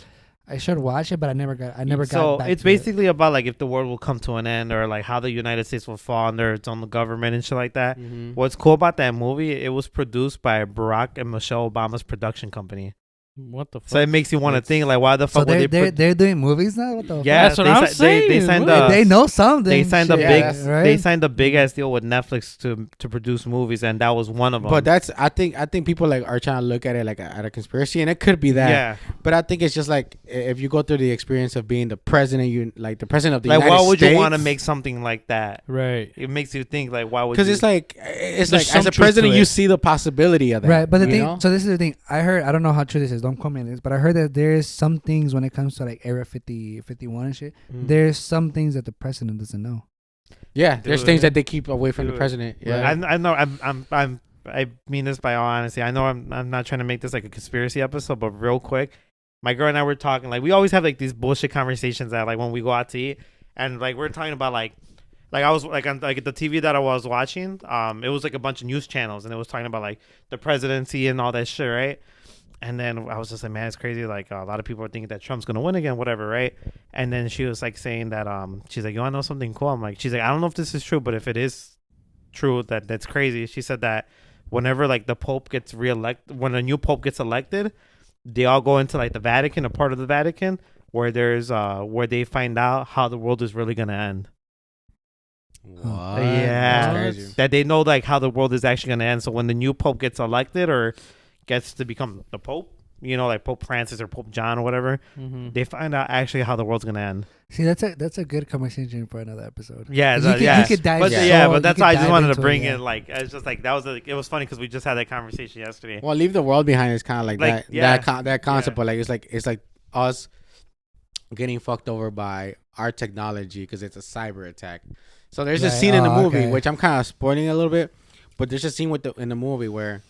I should watch it, but I never got So back it's to it. basically about like if the world will come to an end or like how the United States will fall under its own government and shit like that. Mhm. What's cool about that movie? It was produced by Barack and Michelle Obama's production company. What the fuck? So it makes you want to It's- think like, why the So fuck would they're doing movies now. What the Yeah, That's what they I'm si- they saying. signed What? a- they know something. They signed a shit, big that's- right? they signed a big ass deal with Netflix to produce movies, and that was one of them. But that's I think people like are trying to look at it like at a conspiracy, and it could be that. yeah, But I think it's just like if you go through the experience of being the president, the president of the like United why would States, you want to make something like that? Right. It makes you think like, why would? Because you? it's like There's as some a truth president, to you it. see the possibility of that, Right, but the you thing. know? So this is the thing. I heard. I don't know how true this is. Don't quote me on this, but I heard that there is some things when it comes to like Area 50, 51 and shit. Mm. There's some things that the president doesn't know. Yeah, there's Dude. things that they keep away from the Dude. president. Yeah, I know. I mean this by all honesty. I know I'm not trying to make this like a conspiracy episode, but real quick, my girl and I were talking. Like we always have like these bullshit conversations that like when we go out to eat, and like we're talking about like I was like on like the TV that I was watching. It was like a bunch of news channels, and it was talking about like the presidency and all that shit, right? And then I was just like, man, it's crazy. Like a lot of people are thinking that Trump's gonna win again, whatever, right? And then she was like saying that she's like, you wanna know something cool? I'm like, she's like, I don't know if this is true, but if it is true, that's crazy. She said that whenever like the Pope gets reelected, when a new Pope gets elected, they all go into like the Vatican, a part of the Vatican, where there's where they find out how the world is really gonna end. what? Yeah. That's crazy. That they know like how the world is actually gonna end. So when the new Pope gets elected or gets to become the Pope, you know, like Pope Francis or Pope John or whatever, Mm-hmm. they find out actually how the world's gonna end. See, that's a good conversation for another episode. Yeah, You could- yeah. you could dive but so- yeah, you but that's could why I just dive wanted to into it, bring yeah. it. Like it's just like that was it was funny because we just had that conversation yesterday. Well, leave the world behind is kind of like, Like, that. yeah. That concept, Yeah. but like it's like us getting fucked over by our technology because it's a cyber attack. So there's a Right. scene in the Oh, movie okay. which I'm kind of spoiling a little bit, but there's a scene in the movie where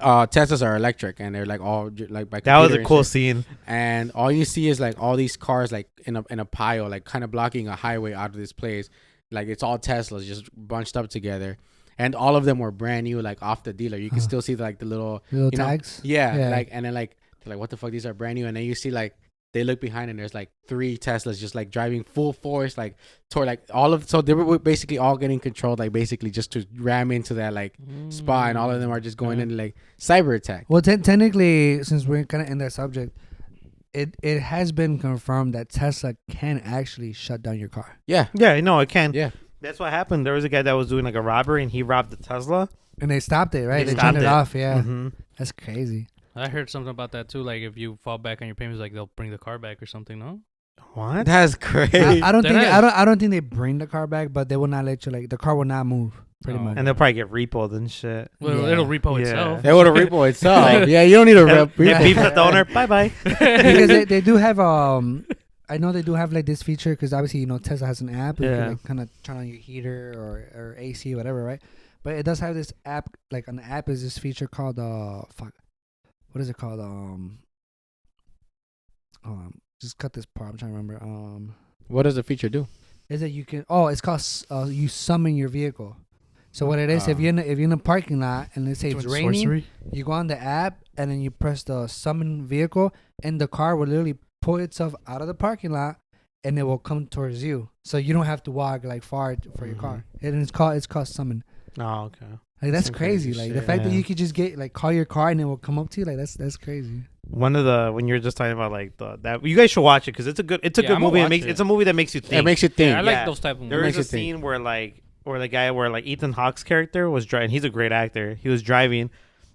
Teslas are electric and they're like all like by That was computer a and cool shit. scene. And all you see is like all these cars like in a pile, like kind of blocking a highway out of this place. Like it's all Teslas just bunched up together, and all of them were brand new, like off the dealer. You can Huh. still see like the little Little you know, tags. yeah, Yeah. like and then like they're like what the fuck, these are brand new, and then you see like they look behind and there's like 3 Teslas just like driving full force like toward like all of, so they were basically all getting controlled like basically just to ram into that like spot, and all of them are just going Okay. into like cyber attack. Well, technically, since we're kind of in that subject, it has been confirmed that Tesla can actually shut down your car, Yeah, Yeah, no, it can. yeah. That's what happened. There was a guy that was doing like a robbery and he robbed the Tesla. and they stopped it. Right? They They turned stopped it it. off. Yeah, Mhm. that's crazy. I heard something about that too. Like if you fall back on your payments, like they'll bring the car back or something. No. What? That's crazy. I don't That think is. I don't think they bring the car back, but they will not let you like the car will not move. Pretty Oh. much. And they'll probably get repoed and shit. Well, Yeah. it'll repo Yeah. itself. They would have repo itself. Like- Yeah, you don't need a They rep. repo. beef the owner. Bye bye. Because they do have I know they do have like this feature because obviously you know Tesla has an app. You Yeah. can like kind of turn on your heater or AC whatever, right? But it does have this app. Like on the app is this feature called what is it called? Just cut this part. I'm trying to remember. What does the feature do? Is that you can? Oh, it's called you summon your vehicle. So what it is, if Ah. you're in a parking lot and let's say it's Doing raining, sorcery? you go on the app and then you press the summon vehicle, and the car will literally pull itself out of the parking lot, and it will come towards you. So you don't have to walk like far for your car. And it's called summon. Oh, okay. Like that's Some crazy. crazy Like the shit, fact that yeah. you could just get like call your car and it will come up to you. Like that's crazy. One of the when you're just talking about like that you guys should watch it because it's a good Yeah, good I'ma movie. It watch makes it. it's a movie that makes you think. It makes you think. Yeah, I like Yeah. those type of There movies. is makes a you think. scene where the guy where like Ethan Hawke's character was driving. He's a great actor. He was driving,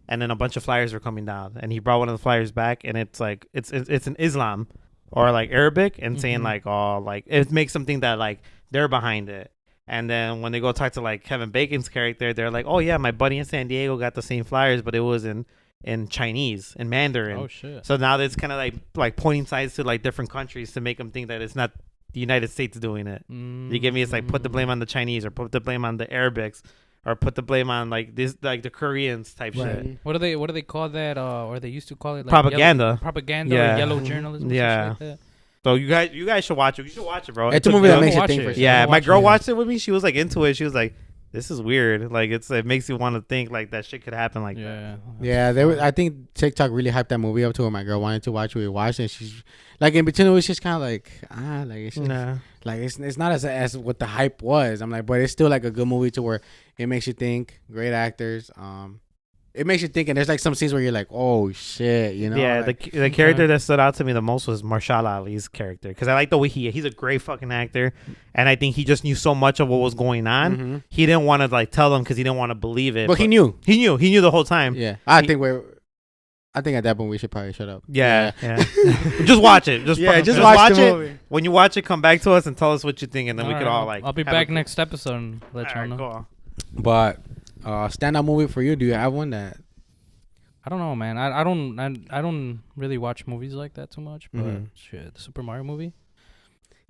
and then a bunch of flyers were coming down, and he brought one of the flyers back, and it's like it's in Islam or like Arabic, and saying Mhm. like like it makes something that like they're behind it. And then when they go talk to like Kevin Bacon's character, they're like, oh yeah, my buddy in San Diego got the same flyers, but it was in Chinese, in Mandarin. Oh shit. So now it's kind of like pointing sides to like different countries to make them think that it's not the United States doing it. You get me? It's like put the blame on the Chinese or put the blame on the Arabics or put the blame on like this like the Koreans type Right. shit. What do they call that? Or they used to call it like Propaganda. propaganda Yeah. or yellow journalism. Or Yeah. yeah. Like that. So you guys should watch it. You should watch it, bro. It's a movie that I'ma makes you watch think it. for sure. Yeah, I'ma my watch girl it. watched it with me. She was like into it. She was like, "This is weird. Like it makes you want to think like that shit could happen like that." Yeah. Yeah, there was. I think TikTok really hyped that movie up to where my girl wanted to watch it. We watched it. And she's like, in between, it was just kind of like, like it's just, Nah. like it's not as what the hype was. I'm like, but it's still like a good movie to where it makes you think. Great actors. It makes you think, and there's like some scenes where you're like, oh shit, you know? Yeah, like, the character that stood out to me the most was Marshall Ali's character because I like the way he's a great fucking actor, and I think he just knew so much of what was going on. mhm. He didn't want to like tell them because he didn't want to believe it. But he knew. He knew the whole time. Yeah, He- I think at that point we should probably shut up. Yeah. Just watch it. Just just watch the it. movie. When you watch it, come back to us and tell us what you think, and then we could all like. I'll be have back a- next episode and let y'all Alright, know. cool. But standout movie for you? Do you have one that? I don't know, man. I don't really watch movies like that too much. But Mhm. shit, the Super Mario movie.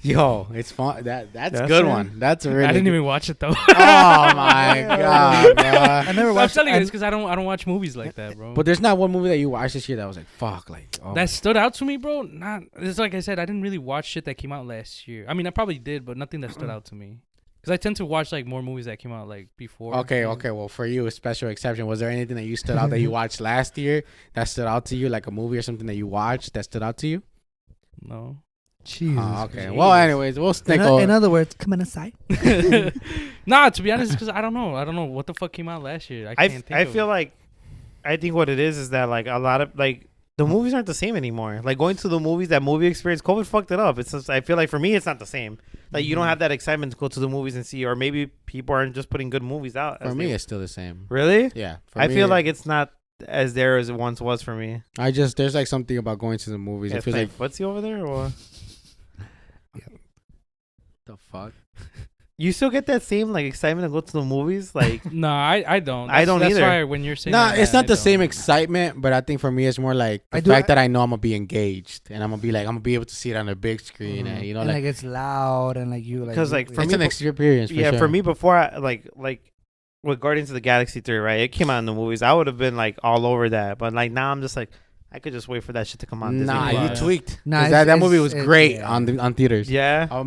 Yo, it's fun. That's a That's good it? one. That's a really. I didn't good- even watch it though. Oh my god, bro. I never I'm watched. telling you, I, it's because I don't watch movies like that, bro. But there's not one movie that you watched this year that was like, fuck, like. Oh. that stood out to me, bro. Not. It's like I said, I didn't really watch shit that came out last year. I mean, I probably did, but nothing that stood out to me. Because I tend to watch like more movies that came out like before. Okay. Well, for you, a special exception. Was there anything that you stood out that you watched last year that stood out to you, like a movie or something that you watched that stood out to you? No. Jesus. Oh, okay. Jesus. Well, anyways, we'll stick on. In other words, come on aside. Nah, to be honest, because I don't know. I don't know what the fuck came out last year. I can't think I of feel like I think what it is that like a lot of like the movies aren't the same anymore. Like going to the movies, that movie experience, COVID fucked it up. It's just, I feel like for me, it's not the same. Like you don't have that excitement to go to the movies and see, or maybe people aren't just putting good movies out. For me, it's still the same. Really? Yeah. For I me, feel like it's not as there as it once was for me. there's like something about going to the movies. It It's feels playing like footsie over there, or the fuck. you still get that same like excitement to go to the movies, like. No, I don't. I don't that's either. Why when you're saying Nah, that, it's not I the don't. same excitement, but I think for me it's more like the I do- fact that I know I'm gonna be engaged and I'm gonna be able to see it on a big screen, Mhm. and you know, And like, like it's loud and like you like. 'Cause, like, for it's me, an experience. Yeah, sure. for me before I like with Guardians of the Galaxy 3, right? It came out in the movies. I would have been like all over that, but like now I'm just like I could just wait for that shit to come on. Disney Nah, Plus. you Plus. tweaked. Nah, 'Cause it's- that movie it's- was it- great yeah. on theaters. Yeah.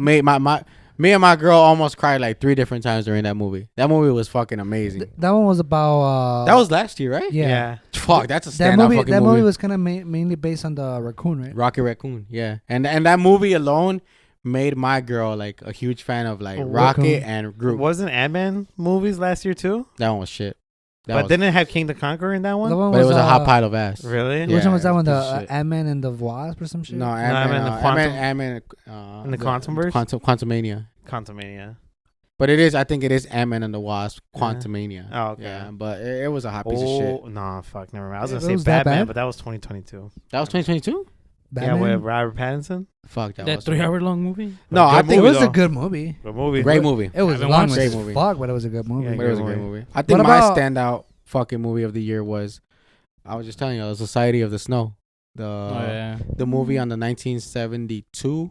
Me and my girl almost cried like 3 different times during that movie. That movie was fucking amazing. That one was about. That was last year, right? Yeah. Fuck, that's a That standout movie. fucking That movie. movie was kind of mainly based on the raccoon, right? Rocket Raccoon, yeah, and that movie alone made my girl like a huge fan of like Oh, Rocket Raccoon. and Groot. Wasn't Ant-Man movies last year too? That one was shit. That But was, didn't it have King the Conqueror in that one? The one but it was a hot uh, pile of ass. Really? Yeah. Which one was that it one? was The good shit. Ant-Man and the Wasp or some shit? No, Ant-Man and the Ant-Man, In the Quantumverse? Quantumania. Quantumania. But I think it is Ant-Man and the Wasp, Quantumania. Oh, okay. Yeah, but it was a hot piece of shit. Oh, no, fuck, never mind. I was It gonna say was that Batman, bad? but that was 2022. That was 2022? Yeah, with Robert Pattinson. Fuck, that That was 3-hour long movie. No, I Good think It was though. a good movie. Good movie. great movie. It was haven't long watched as it. Movie. fuck, but it was a good movie. Yeah, But it was a Good great movie. movie. I think What my about- standout fucking movie of the year was, I was just telling you, the Society of the Snow. oh yeah. The movie on the 1972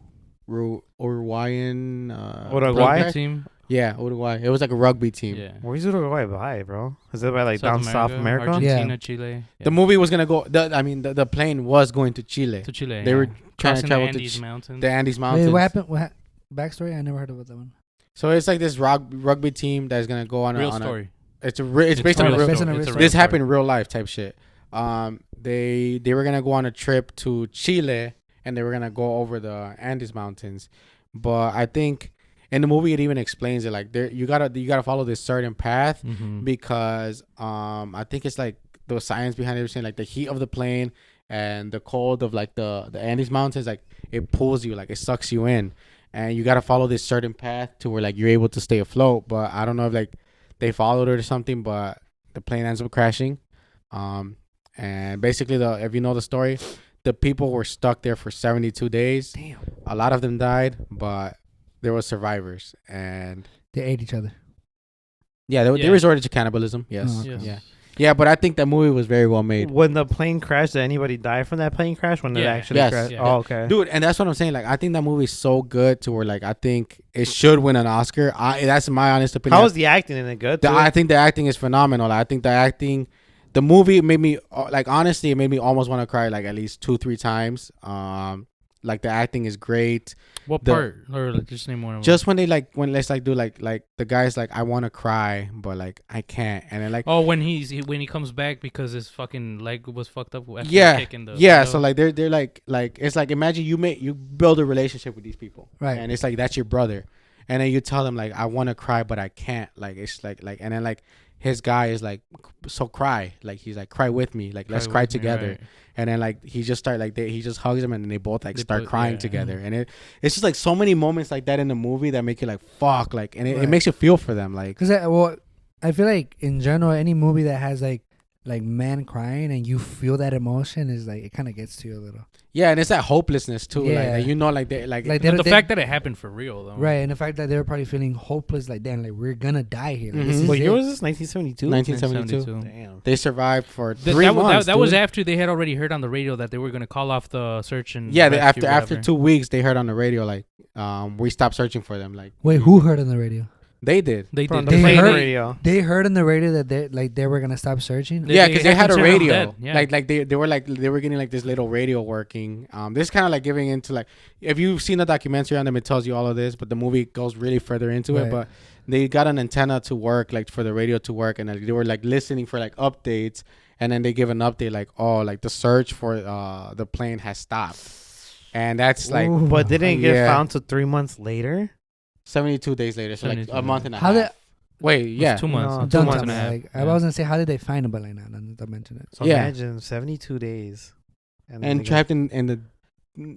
Uruguayan. Uruguay? rugby- team. Yeah, Uruguay. It was like a rugby team. Yeah. Where's Uruguay by, bro? Is it by like down South America? Argentina, Yeah. Chile. The movie was gonna go. The plane was going to Chile. to Chile. They were trying crossing to travel the to Andes Mountains. the Andes Mountains. Wait, what happened? Backstory? I never heard about that one. So it's like this rugby team that's gonna go on Real a, on story. it's based on a real. Based on a real It's story. This story. happened in real life type shit. They were gonna go on a trip to Chile and they were gonna go over the Andes Mountains, but I think in the movie it even explains it like you gotta follow this certain path Mm-hmm. because I think it's like the science behind everything, like the heat of the plane and the cold of like the Andes Mountains, like it pulls you, like it sucks you in, and you gotta follow this certain path to where like you're able to stay afloat. But I don't know if like they followed it or something, but the plane ends up crashing. And basically if you know the story, the people were stuck there for 72 days. Damn. A lot of them died, but there were survivors, and They ate each other. yeah, they Yeah. resorted to cannibalism. Yes. Oh, okay. Yeah. Yeah, but I think that movie was very well made. When the plane crashed, did anybody die from that plane crash? When it Yeah. actually Yes. crashed? Yeah. Oh, okay. Dude, and that's what I'm saying. Like, I think that movie's so good to where, like, I think it should win an Oscar. That's my honest opinion. How was the acting in it? Good. Too? I think the acting is phenomenal. I think the movie made me, like, honestly, it made me almost want to cry, like, at least 2-3 times. like the acting is great. What The- part? Or like, just name one of them. Just when they like when let's like do like the guy's like I want to cry but like I can't, and then like Oh, when he comes back because his fucking leg was fucked up after yeah kicking the yeah. window. So like they're like it's like imagine you build a relationship with these people, Right. and it's like that's your brother, and then you tell them like I want to cry but I can't, like it's like and then like his guy is like so cry, like he's like cry with me, like let's cry with me, together. right. And then like he just start like he just hugs him and then they both like They start both- crying yeah. together, and it's just like so many moments like that in the movie that make you like fuck, like, and it Right. makes you feel for them, like Because I feel like in general, any movie that has like man crying and you feel that emotion is like it kind of gets to you a little. yeah, and it's that hopelessness too, like Yeah. that, you know, like they like Like But the they- fact that it happened for real though. right, and the fact that they were probably feeling hopeless, like damn, like we're gonna die here. Like, this Mhm. is What it. year was this? 1972. 1972. Damn. They survived for Th- 3 that, months. that was dude. after they had already heard on the radio that they were gonna call off the search and Yeah, rescue, after whatever. 2 weeks, they heard on the radio like, we stopped searching for them. Like, Wait, who heard on the radio? they did? They From did. the They plane heard- radio. They heard on the radio that they were gonna stop searching. They- Yeah, they because they had had a considered them radio. dead, yeah. Like they were getting like this little radio working. This kind of like giving into like, if you've seen the documentary on them, it tells you all of this, but the movie goes really further into it. Right. But they got an antenna to work, like for the radio to work, and like, they were like listening for like updates, and then they give an update like, oh, like the search for the plane has stopped, and that's like Ooh. But they didn't get Yeah. found till 3 months later. 72 days later, so like 72 a month and a How half. did- Wait, It was yeah, 2 months. No, Two two Don't months tell and a me. half. Like, I Yeah. was gonna say, how did they find him? But like, no, to mention it. So Yeah. imagine 72 days. then and they trapped in the.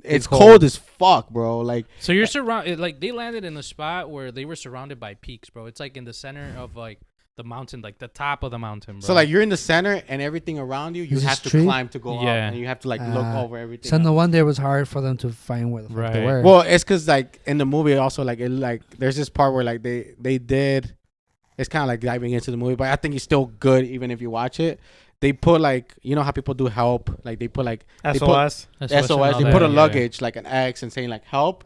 It's cold. cold as fuck, bro. Like, So you're surrounded. Like they landed in a spot where they were surrounded by peaks, bro. It's like in the center of like the mountain, like the top of the mountain, bro. so like you're in the center and everything around you, you Is have this to tree? climb to go up, Yeah. and you have to like look Ah. over everything. So else. no wonder it was hard for them to find where the fuck they Right. were. Well, it's because like in the movie also like it like there's this part where like they did. It's kind of like diving into the movie, but I think it's still good even if you watch it. They put like, you know how people do help, like they put like they put SOS. SOS. They put a luggage like an X and saying like help,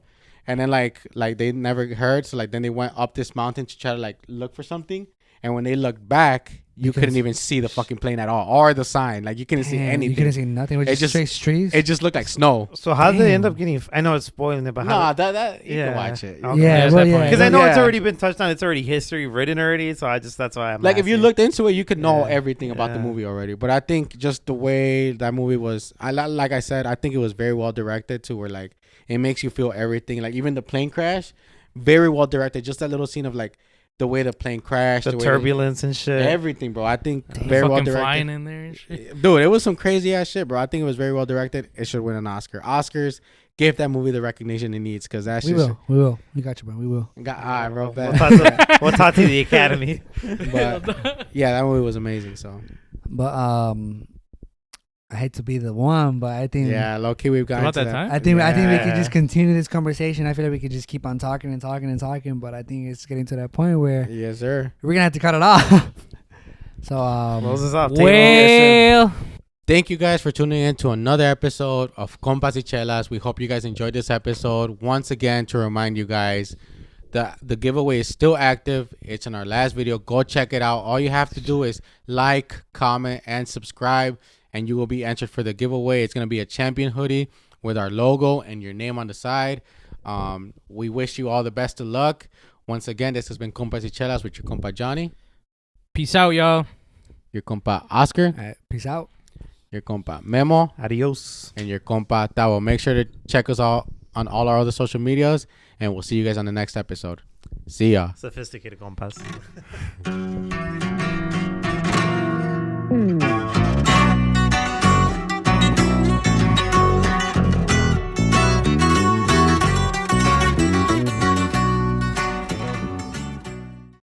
and then like they never heard. So like then they went up this mountain to try to like look for something, and when they looked back, you Because- couldn't even see the fucking plane at all or the sign. Like you couldn't see Damn, anything. You couldn't see nothing. It was It just just- straight trees. It just looked like snow. So how did they end Damn. up getting? I know it's spoiling it, but how? Nah, that you Yeah. can watch it. Okay. yeah, There's well, that yeah. point. Because I know it's Yeah. already been touched on. It's already history written already. So that's why I'm Like if you asking. looked into it, you could know Yeah. everything about the Yeah. movie already. But I think just the way that movie was, like I said, I think it was very well directed to where like it makes you feel everything. Like even the plane crash, very well directed. Just that little scene of like the way the plane crashed, the way turbulence and shit. everything, bro. I think Damn. very well fucking directed. flying in there and shit. Dude, it was some crazy ass shit, bro. I think it was very well directed. It should win an Oscar. Oscars, give that movie the recognition it needs because that we shit. will. We got you, bro. We will. Got all right, bro. We'll bet. talk to, we'll talk to the Academy. But yeah, that movie was amazing. So But I hate to be the one, but I think yeah, low key we've got About into that that. time? I think we could Yeah. just continue this conversation. I feel like we could just keep on talking and talking and talking, but I think it's getting to that point where Yes, sir. we're gonna have to cut it off. So Close this up. Well, Thank you guys for tuning in to another episode of Compas y Chelas. We hope you guys enjoyed this episode. Once again, to remind you guys, the giveaway is still active. It's in our last video. Go check it out. All you have to do is like, comment, and subscribe, and you will be entered for the giveaway. It's going to be a champion hoodie with our logo and your name on the side. We wish you all the best of luck. Once again, this has been Compas y Chelas with your compa Johnny, peace out, y'all. your compa Oscar, all right, peace out. your compa Memo, Adios. and your compa Tavo. Make sure to check us out on all our other social medias, and we'll see you guys on the next episode. See ya. Sophisticated compass.